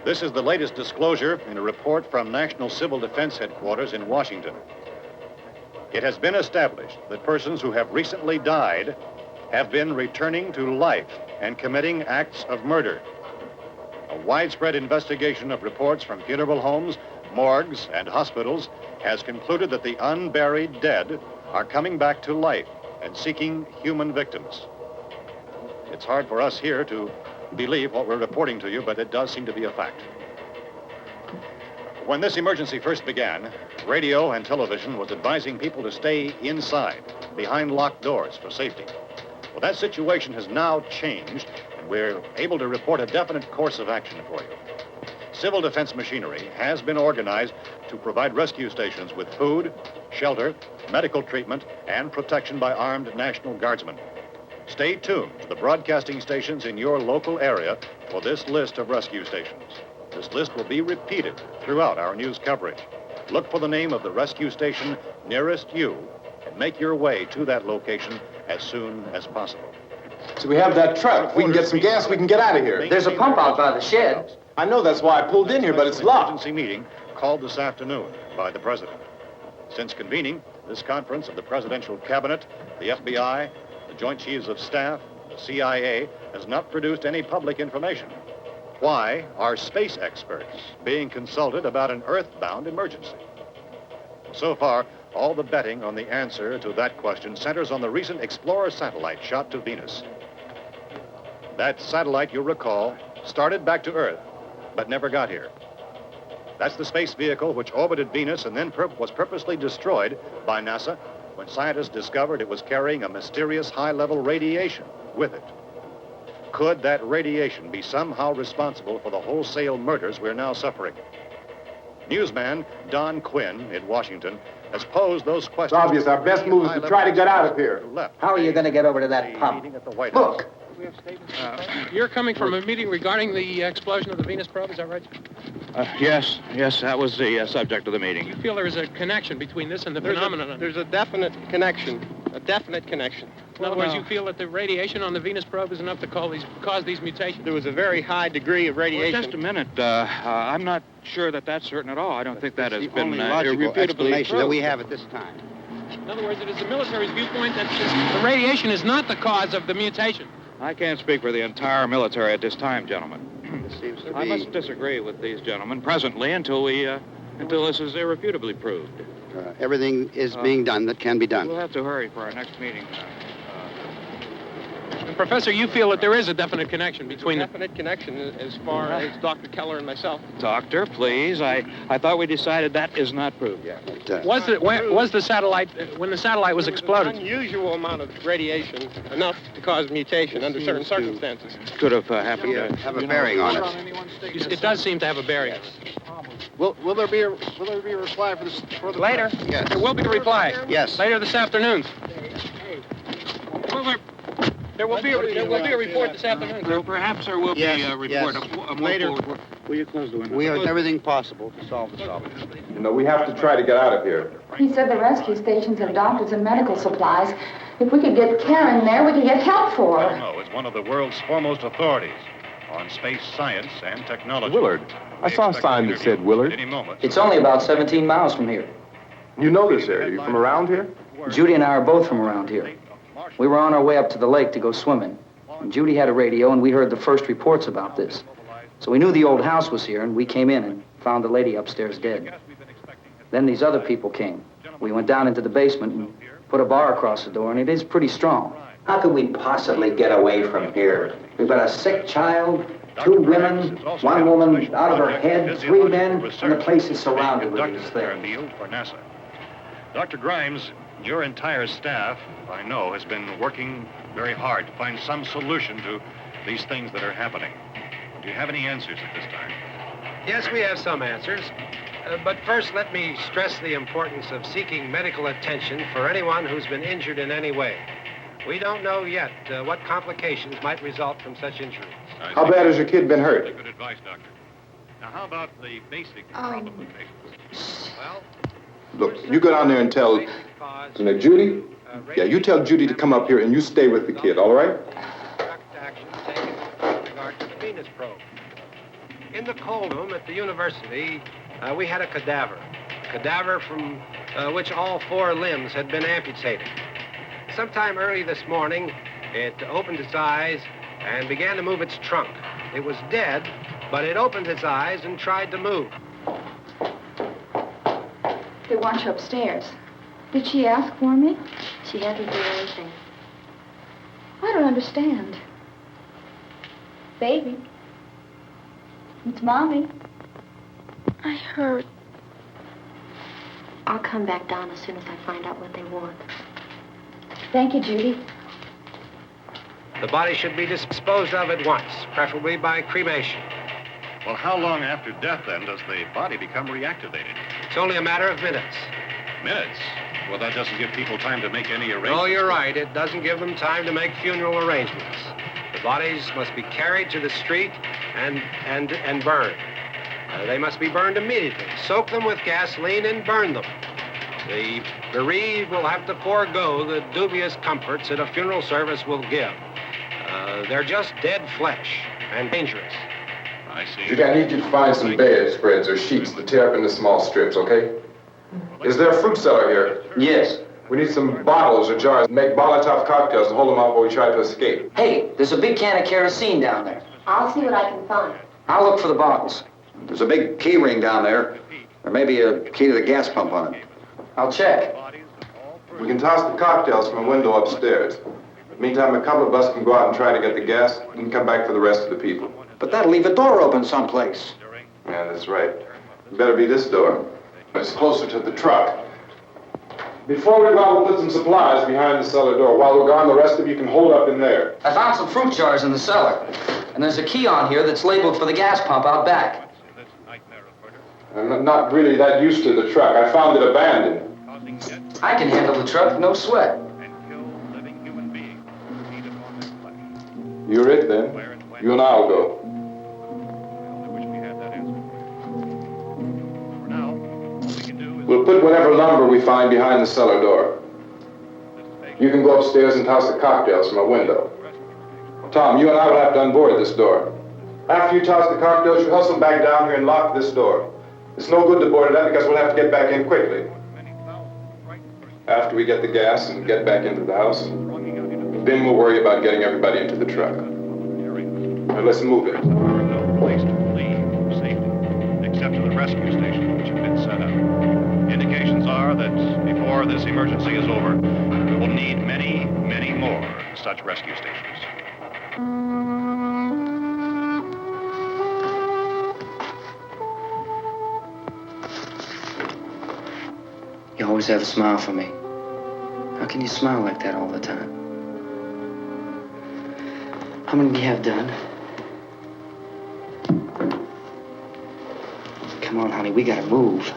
This is the latest disclosure in a report from National Civil Defense Headquarters in Washington. It has been established that persons who have recently died have been returning to life and committing acts of murder. A widespread investigation of reports from funeral homes, morgues, and hospitals has concluded that the unburied dead are coming back to life and seeking human victims. It's hard for us here to believe what we're reporting to you, but it does seem to be a fact. When this emergency first began, radio and television was advising people to stay inside, behind locked doors for safety. Well, that situation has now changed, and we're able to report a definite course of action for you. Civil defense machinery has been organized to provide rescue stations with food, shelter, medical treatment, and protection by armed National Guardsmen. Stay tuned to the broadcasting stations in your local area for this list of rescue stations. This list will be repeated throughout our news coverage. Look for the name of the rescue station nearest you and make your way to that location as soon as possible. So we have that truck. If we can get some gas, we can get out of here. There's a pump out by the shed. I know, that's why I pulled in here, but it's locked. Emergency meeting called this afternoon by the president. Since convening this conference of the presidential cabinet, the FBI, the Joint Chiefs of Staff, the CIA has not produced any public information. Why are space experts being consulted about an earthbound emergency? So far, all the betting on the answer to that question centers on the recent Explorer satellite shot to Venus. That satellite, you'll recall, started back to Earth, but never got here. That's the space vehicle which orbited Venus and then was purposely destroyed by NASA when scientists discovered it was carrying a mysterious high-level radiation with it. Could that radiation be somehow responsible for the wholesale murders we're now suffering? Newsman Don Quinn in Washington has posed those questions. It's obvious our best move is to try to get out of here. How are you going to get over to that pump? Look. You're coming from a meeting regarding the explosion of the Venus probe, is that right? Yes, that was the subject of the meeting. You feel there is a connection between this and the phenomenon? There's a definite connection. In other words, you feel that the radiation on the Venus probe is enough to cause these mutations? There was a very high degree of radiation. Well, just a minute. I'm not sure that that's certain at all. I don't think that has been logical explanation that we have at this time. In other words, it is the military's viewpoint that the radiation is not the cause of the mutation. I can't speak for the entire military at this time, gentlemen. This seems to be... I must disagree with these gentlemen presently until this is irrefutably proved. Everything is being done that can be done. We'll have to hurry for our next meeting. And Professor, you feel that there is a definite connection between definite connection as far as Dr. Keller and myself. Doctor, please. I thought we decided that is not proved yet. Was the satellite, when the satellite was exploded? An unusual amount of radiation, enough to cause mutation under certain circumstances. Could have happened. Have a bearing on it. It does seem to have a bearing. Will there be a reply for the later? Yes. There will be a reply. Yes. Later this afternoon. There will be a report this afternoon. Perhaps there will be a report. Later. Will you close the window? We are doing everything possible to solve the problem. You know, we have to try to get out of here. He said the rescue stations have doctors and medical supplies. If we could get Karen there, we could get help for her. No, it's one of the world's foremost authorities on space science and technology. Willard. I saw a sign that said Willard. Any moment. It's only about 17 miles from here. You know this area. You from around here? Judy and I are both from around here. We were on our way up to the lake to go swimming. And Judy had a radio, and we heard the first reports about this. So we knew the old house was here, and we came in and found the lady upstairs dead. Then these other people came. We went down into the basement and put a bar across the door, and it is pretty strong. How could we possibly get away from here? We've got a sick child, 2 women, 1 woman out of her head, 3 men, and the place is surrounded with these things. For NASA. Dr. Grimes, your entire staff, I know, has been working very hard to find some solution to these things that are happening. Do you have any answers at this time? Yes, we have some answers. But first, let me stress the importance of seeking medical attention for anyone who's been injured in any way. We don't know yet what complications might result from such injuries. How bad has your kid been hurt? Good advice, Doctor. Now, how about the basic problem of patients? Well, Look, you go down there and tell, Judy? Yeah, you tell Judy to come up here and you stay with the kid, all right? action taken with regard to the Venus probe. In the cold room at the university, we had a cadaver from which all 4 limbs had been amputated. Sometime early this morning, it opened its eyes and began to move its trunk. It was dead, but it opened its eyes and tried to move. They want you upstairs. Did she ask for me? She hasn't done anything. I don't understand. Baby. It's Mommy. I heard. I'll come back down as soon as I find out what they want. Thank you, Judy. The body should be disposed of at once, preferably by cremation. Well, how long after death, then, does the body become reactivated? It's only a matter of minutes. Minutes? Well, that doesn't give people time to make any arrangements. Oh, you're right. It doesn't give them time to make funeral arrangements. The bodies must be carried to the street and burned. They must be burned immediately. Soak them with gasoline and burn them. The bereaved will have to forego the dubious comforts that a funeral service will give. They're just dead flesh and dangerous. I see. Judy, I need you to find some bedspreads or sheets to tear up into small strips, okay? Is there a fruit cellar here? Yes. We need some bottles or jars to make Molotov cocktails and hold them out while we try to escape. Hey, there's a big can of kerosene down there. I'll see what I can find. I'll look for the bottles. There's a big key ring down there. There may be a key to the gas pump on it. I'll check. We can toss the cocktails from a window upstairs. Meantime, a couple of us can go out and try to get the gas and come back for the rest of the people. But that'll leave a door open someplace. Yeah, that's right. It better be this door. It's closer to the truck. Before we go out, we'll put some supplies behind the cellar door. While we're gone, the rest of you can hold up in there. I found some fruit jars in the cellar. And there's a key on here that's labeled for the gas pump out back. I'm not really that used to the truck. I found it abandoned. I can handle the truck, no sweat. You're it, then. You and I'll go. We'll put whatever lumber we find behind the cellar door. You can go upstairs and toss the cocktails from a window. Tom, you and I will have to unboard this door. After you toss the cocktails, you hustle back down here and lock this door. It's no good to board it up because we'll have to get back in quickly. After we get the gas and get back into the house, then we'll worry about getting everybody into the truck. Now let's move it. No place to flee for safety, except to the rescue station, which have been set up. Indications are that before this emergency is over, we will need many, many more such rescue stations. You always have a smile for me. How can you smile like that all the time? How many do you have done? Come on, honey, we gotta move.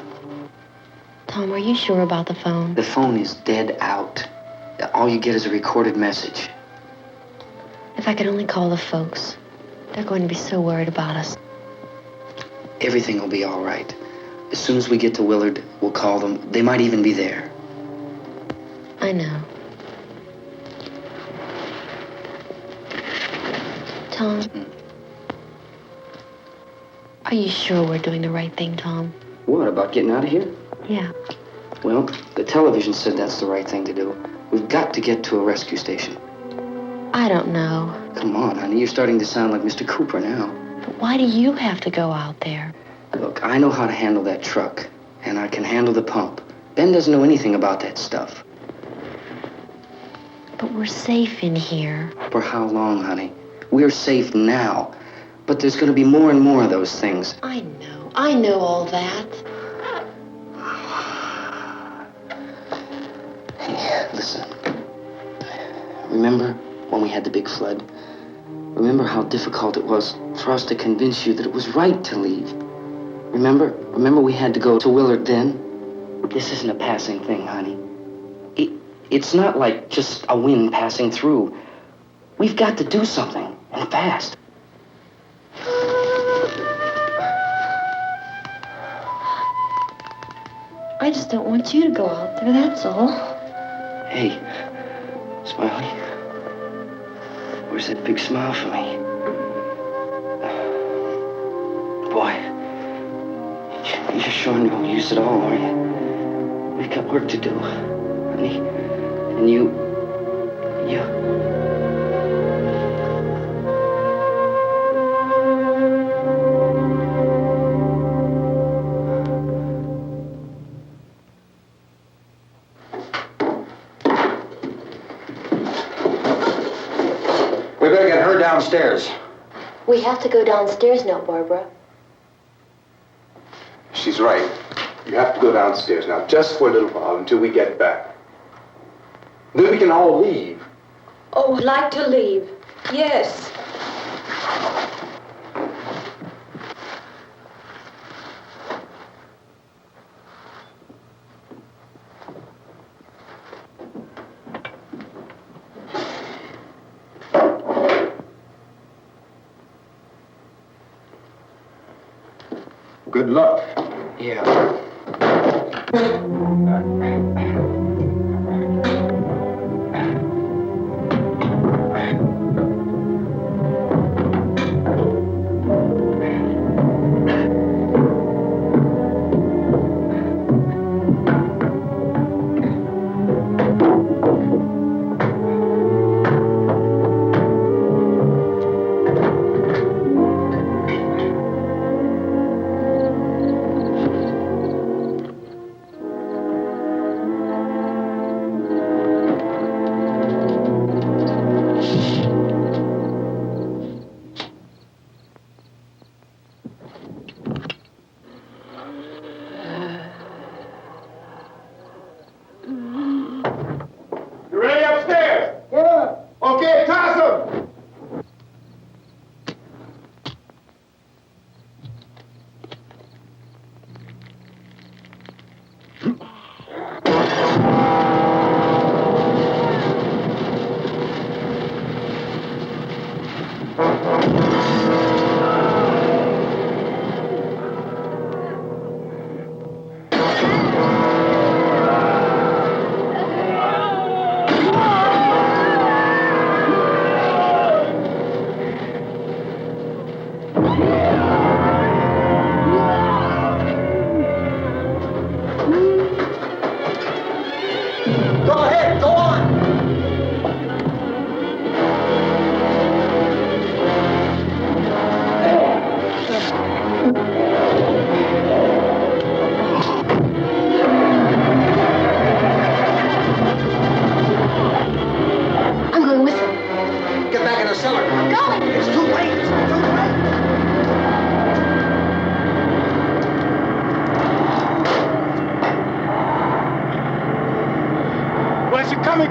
Tom, are you sure about the phone? The phone is dead out. All you get is a recorded message. If I could only call the folks. They're going to be so worried about us. Everything will be all right. As soon as we get to Willard, we'll call them. They might even be there. I know. Tom? Are you sure we're doing the right thing, Tom? What, about getting out of here? Yeah. Well, the television said that's the right thing to do. We've got to get to a rescue station. I don't know. Come on, honey. You're starting to sound like Mr. Cooper now. But why do you have to go out there? Look, I know how to handle that truck, and I can handle the pump. Ben doesn't know anything about that stuff. But we're safe in here. For how long, honey? We're safe now. But there's going to be more and more of those things. I know. I know all that. Hey, listen. Remember when we had the big flood? Remember how difficult it was for us to convince you that it was right to leave? Remember we had to go to Willard then? This isn't a passing thing, honey. It's not like just a wind passing through. We've got to do something, and fast. I just don't want you to go out there, that's all. Hey, Smiley. Where's that big smile for me? Boy, you're sure no use at all, are you? We've got work to do, honey. And you... We better get her downstairs. We have to go downstairs now, Barbara. She's right. You have to go downstairs now, just for a little while, until we get back. Then we can all leave. Oh, I'd like to leave. Yes. Good luck. Yeah.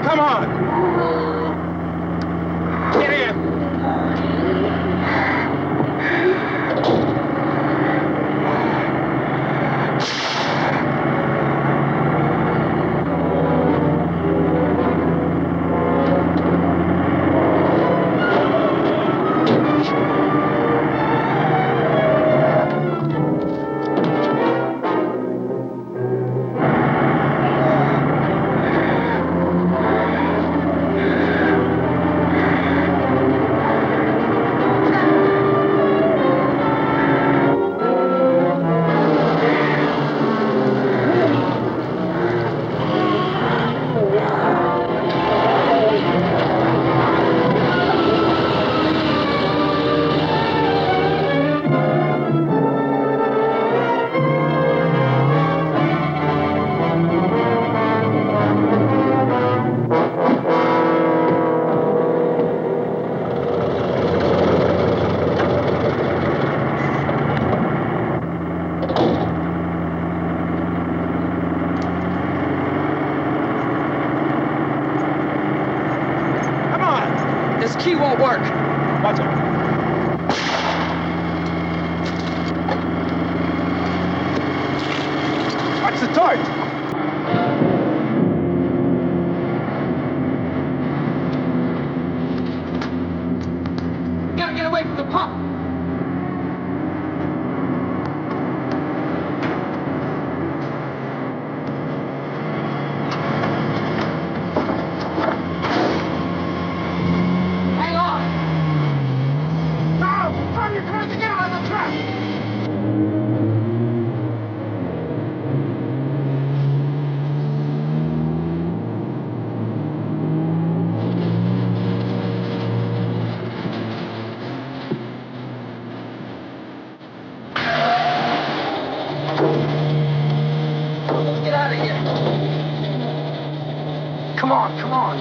Come on! Get in! work. Watch it. Watch the torch. Gotta get away from the pump. Hang on. Now, turn your closing in on the track. Let's get out of here. Come on, come on.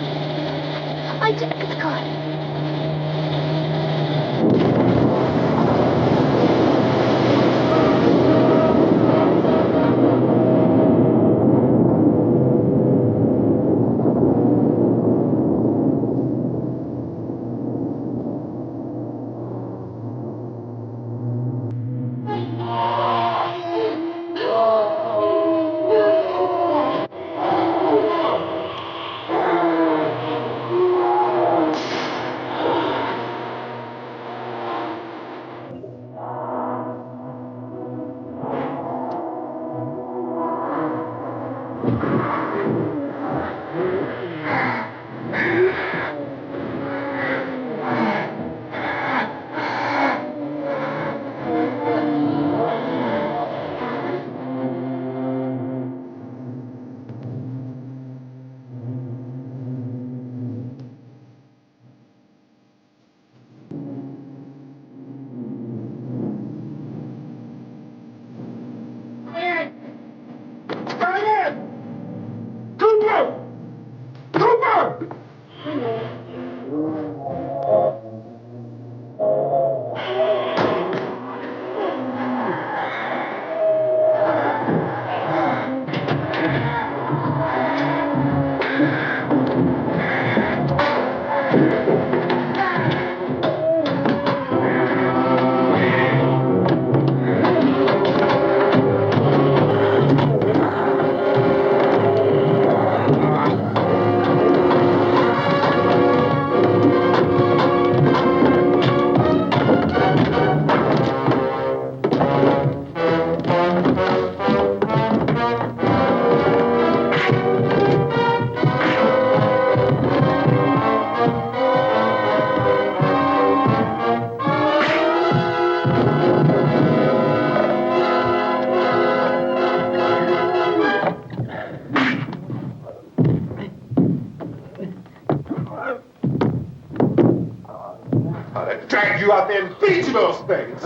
My jacket's caught. Drag you out there and feed you those things.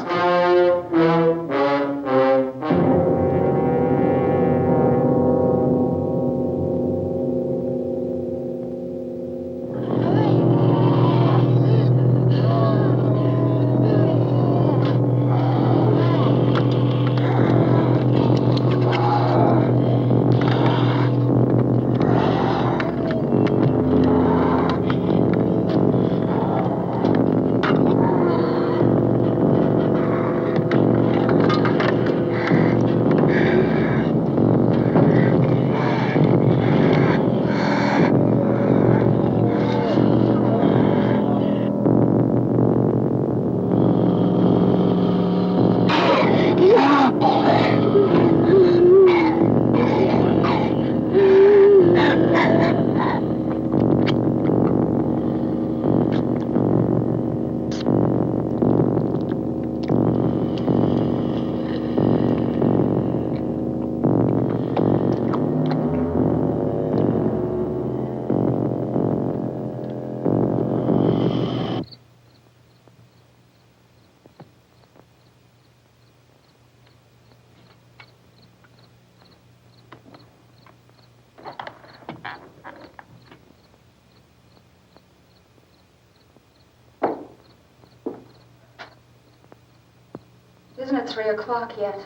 Isn't it 3 o'clock yet?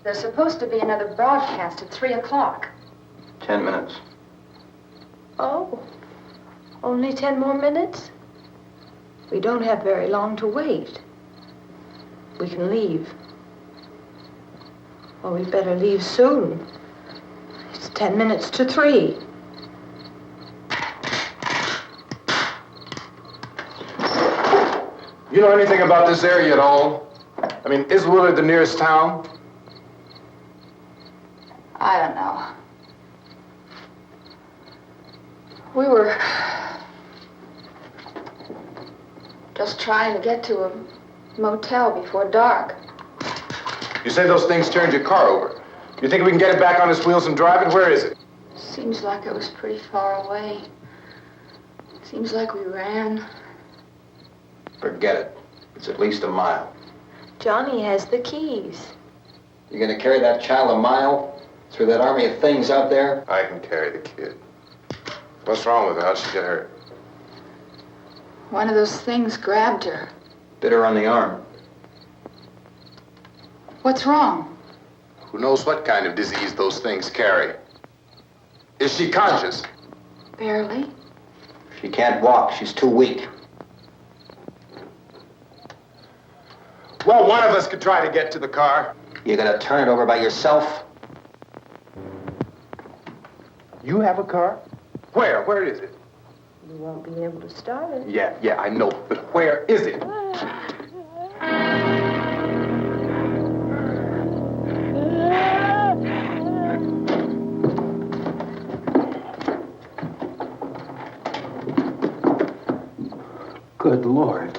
There's supposed to be another broadcast at 3 o'clock. 10 minutes. Oh, only 10 more minutes? We don't have very long to wait. We can leave. Oh, we'd better leave soon. It's 10 minutes to 3. You know anything about this area at all? I mean, is Willard the nearest town? I don't know. We were just trying to get to a motel before dark. You say those things turned your car over. You think we can get it back on its wheels and drive it? Where is it? Seems like it was pretty far away. Seems like we ran. Forget it. It's at least a mile. Johnny has the keys. You gonna carry that child a mile through that army of things out there? I can carry the kid. What's wrong with her? How'd she get hurt? One of those things grabbed her. Bit her on the arm. What's wrong? Who knows what kind of disease those things carry? Is she conscious? Barely. She can't walk. She's too weak. Well, one of us could try to get to the car. You gonna turn it over by yourself? You have a car? Where? Where is it? You won't be able to start it. Yeah, I know. But where is it? Good Lord.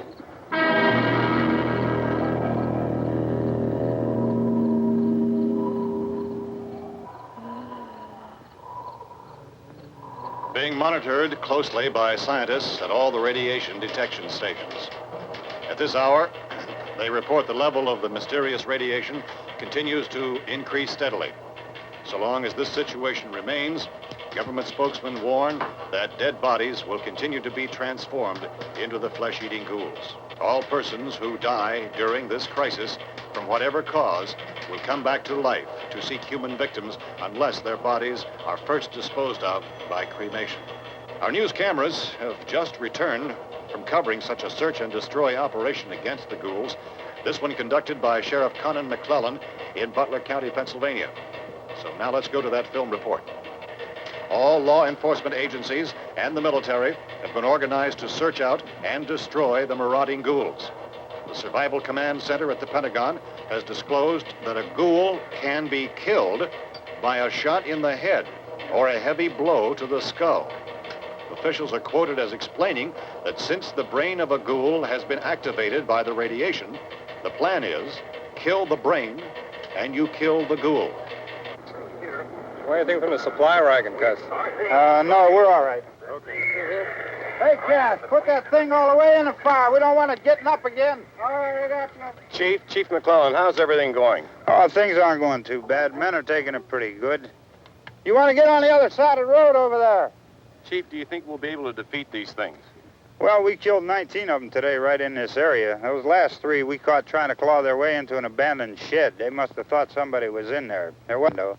Being monitored closely by scientists at all the radiation detection stations. At this hour, they report the level of the mysterious radiation continues to increase steadily. So long as this situation remains, government spokesmen warn that dead bodies will continue to be transformed into the flesh-eating ghouls. All persons who die during this crisis, from whatever cause, will come back to life to seek human victims unless their bodies are first disposed of by cremation. Our news cameras have just returned from covering such a search and destroy operation against the ghouls, this one conducted by Sheriff Conan McClellan in Butler County, Pennsylvania. So now let's go to that film report. All law enforcement agencies and the military have been organized to search out and destroy the marauding ghouls. The Survival Command Center at the Pentagon has disclosed that a ghoul can be killed by a shot in the head or a heavy blow to the skull. Officials are quoted as explaining that since the brain of a ghoul has been activated by the radiation, the plan is kill the brain and you kill the ghoul. Anything from the supply wagon, Cuz? No, we're all right. Okay. Hey, Cass, put that thing all the way in the fire. We don't want it getting up again. All right, Chief McClellan, how's everything going? Oh, things aren't going too bad. Men are taking it pretty good. You want to get on the other side of the road over there? Chief, do you think we'll be able to defeat these things? Well, we killed 19 of them today right in this area. Those last 3 we caught trying to claw their way into an abandoned shed. They must have thought somebody was in there. There wasn't, though.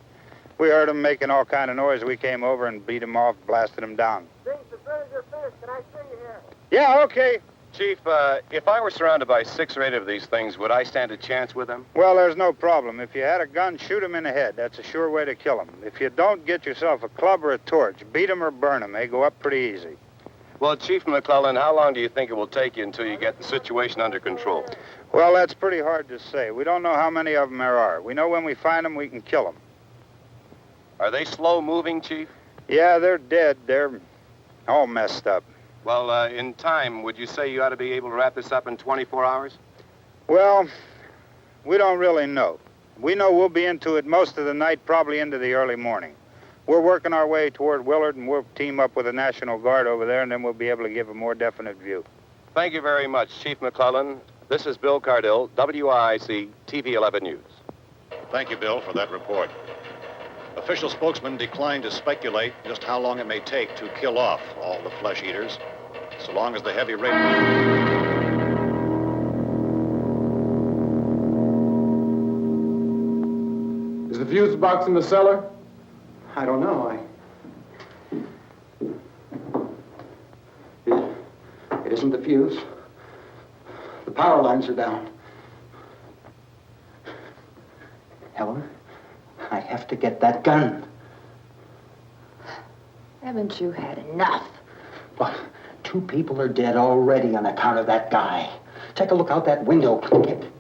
We heard them making all kind of noise. We came over and beat them off, blasted them down. Things as good as your fist. Can I see you here? Yeah, okay. Chief, if I were surrounded by 6 or 8 of these things, would I stand a chance with them? Well, there's no problem. If you had a gun, shoot them in the head. That's a sure way to kill them. If you don't, get yourself a club or a torch. Beat them or burn them. They go up pretty easy. Well, Chief McClellan, how long do you think it will take you until you get the situation under control? Well, that's pretty hard to say. We don't know how many of them there are. We know when we find them, we can kill them. Are they slow-moving, Chief? Yeah, they're dead. They're all messed up. Well, in time, would you say you ought to be able to wrap this up in 24 hours? Well, we don't really know. We know we'll be into it most of the night, probably into the early morning. We're working our way toward Willard, and we'll team up with the National Guard over there, and then we'll be able to give a more definite view. Thank you very much, Chief McClellan. This is Bill Cardill, WIC TV 11 News. Thank you, Bill, for that report. Official spokesmen declined to speculate just how long it may take to kill off all the flesh eaters, so long as the heavy rain... Is the fuse box in the cellar? I don't know. wasn't the fuse. The power lines are down. Helen, I have to get that gun. Haven't you had enough? But 2 people are dead already on account of that guy. Take a look out that window. Get...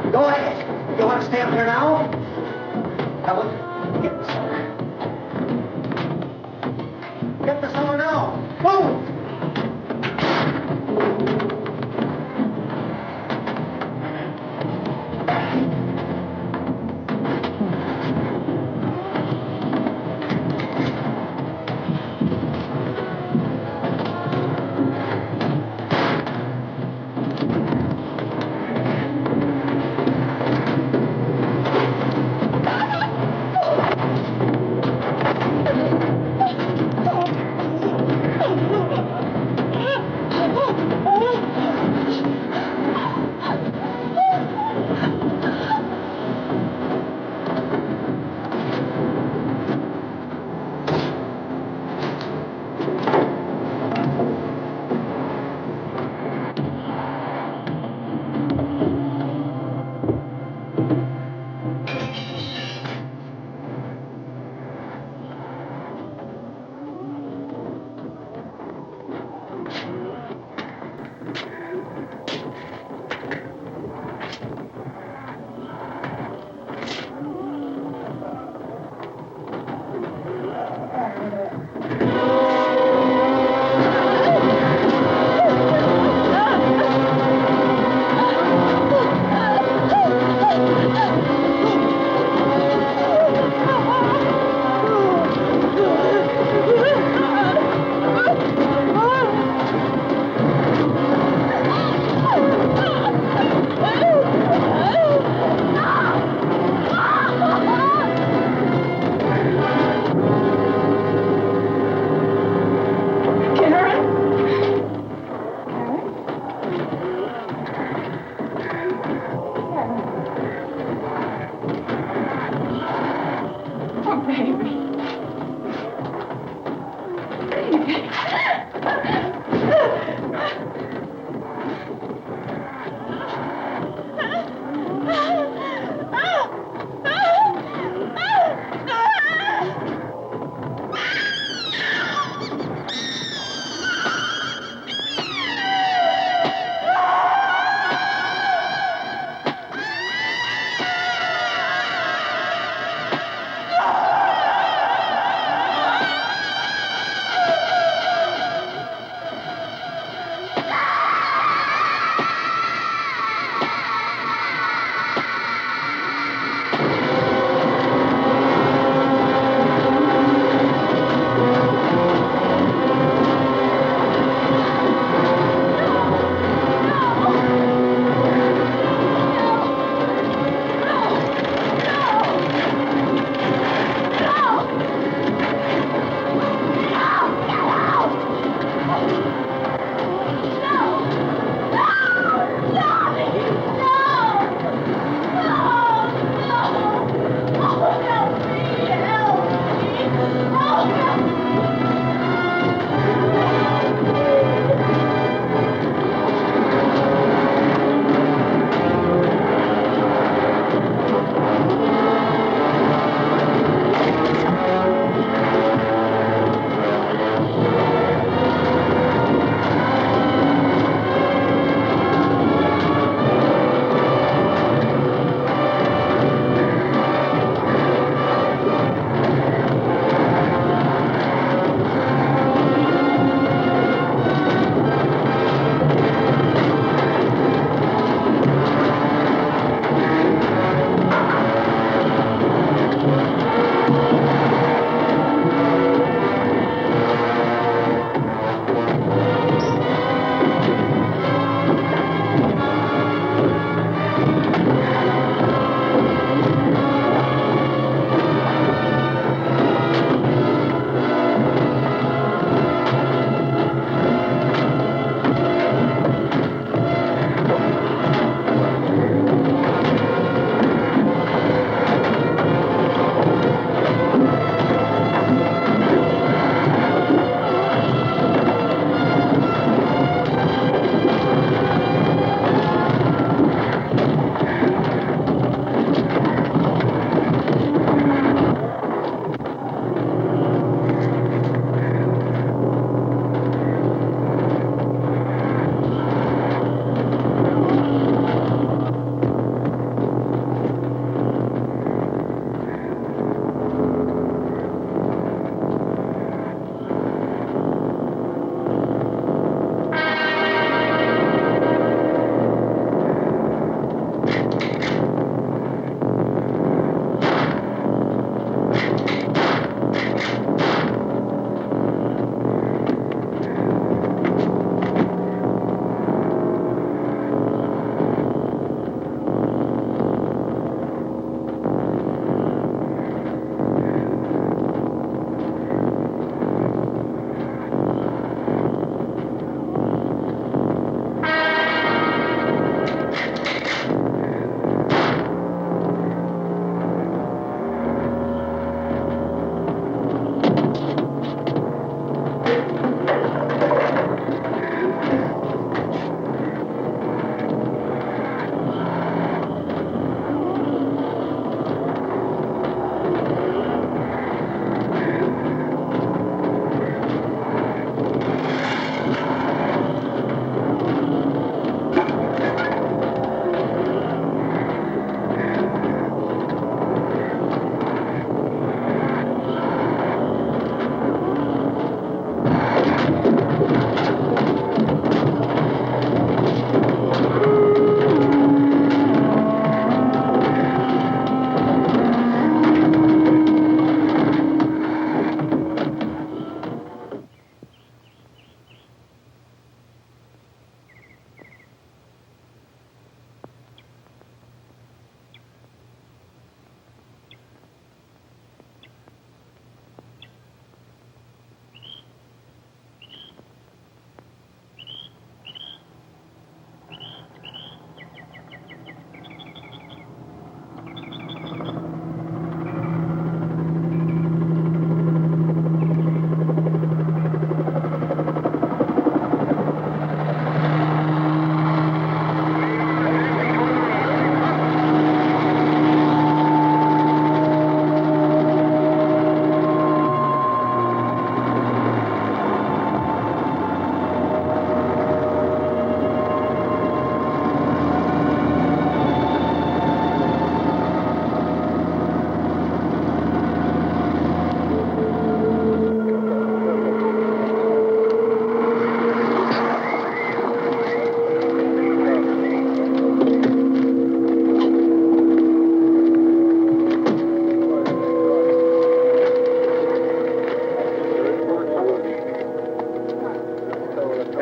Go ahead. You want to stay up there now? Helen, get the cellar. Get the cellar now. Move!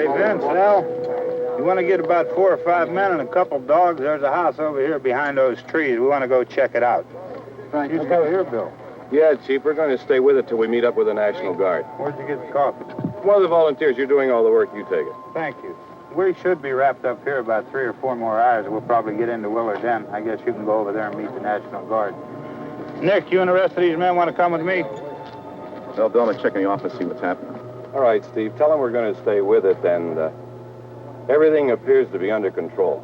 Hey, Vince, Al, you want to get about 4 or 5 men and a couple dogs? There's a house over here behind those trees. We want to go check it out. Right. You stay here, Bill. Yeah, Chief, we're going to stay with it till we meet up with the National Guard. Where'd you get the coffee? One of the volunteers, you're doing all the work, you take it. Thank you. We should be wrapped up here about 3 or 4 more hours. We'll probably get into Willard then. I guess you can go over there and meet the National Guard. Nick, you and the rest of these men want to come with me? Well, Bill, let's check in the office, see what's happening. All right, Steve, tell them we're going to stay with it, and everything appears to be under control.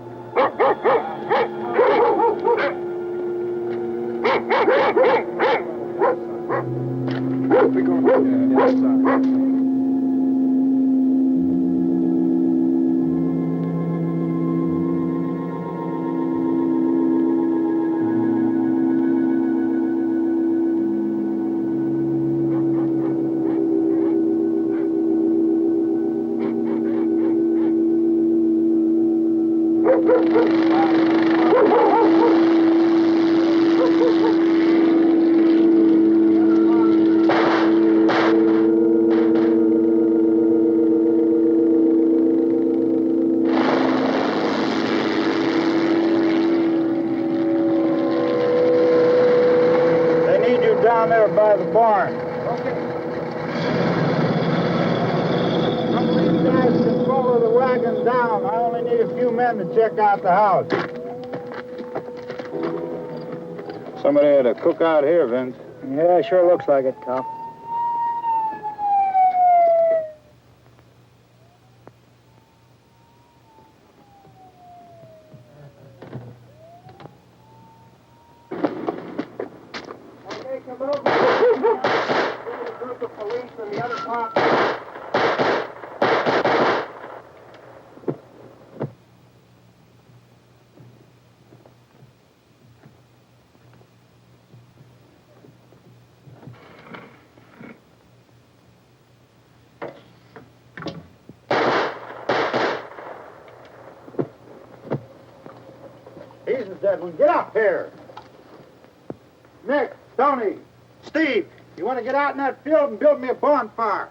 Down there by the barn. Okay. Some of these guys can follow the wagon down. I only need a few men to check out the house. Somebody had a cookout here, Vince. Yeah, sure looks like it, Tom. He's the dead one. Get up here. Nick, Tony, Steve, you want to get out in that field and build me a bonfire?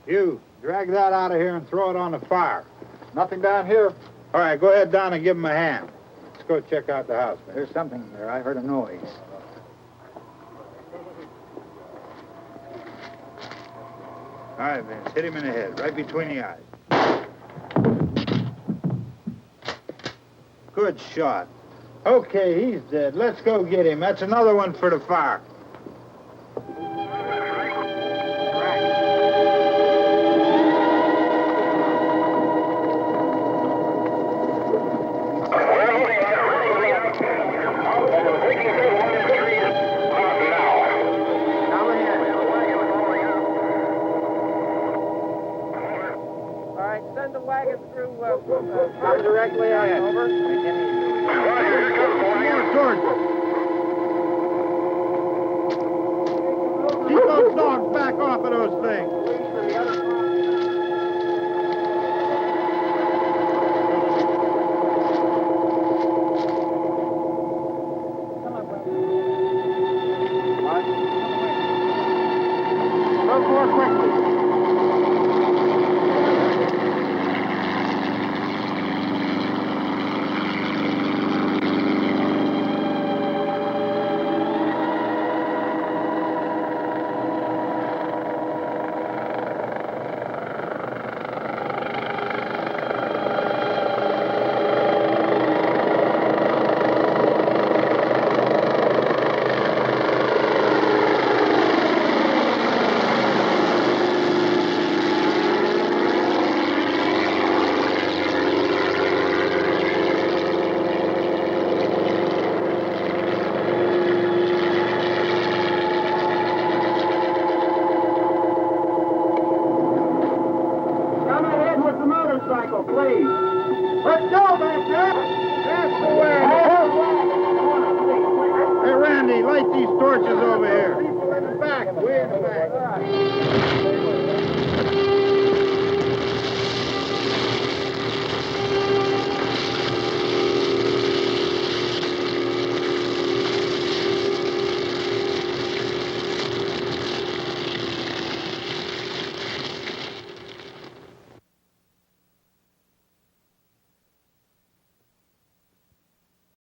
You, drag that out of here and throw it on the fire. Nothing down here? All right, go ahead down and give him a hand. Let's go check out the house. There's something there. I heard a noise. All right, Vince, hit him in the head, right between the eyes. Good shot. Okay, he's dead. Let's go get him. That's another one for the fire. Come directly out, over. Keep those dogs back off of those things. Move more quickly. Please. Let's go back there. That's the way. Hey, Randy, light these torches over here. People in the back, way in the back.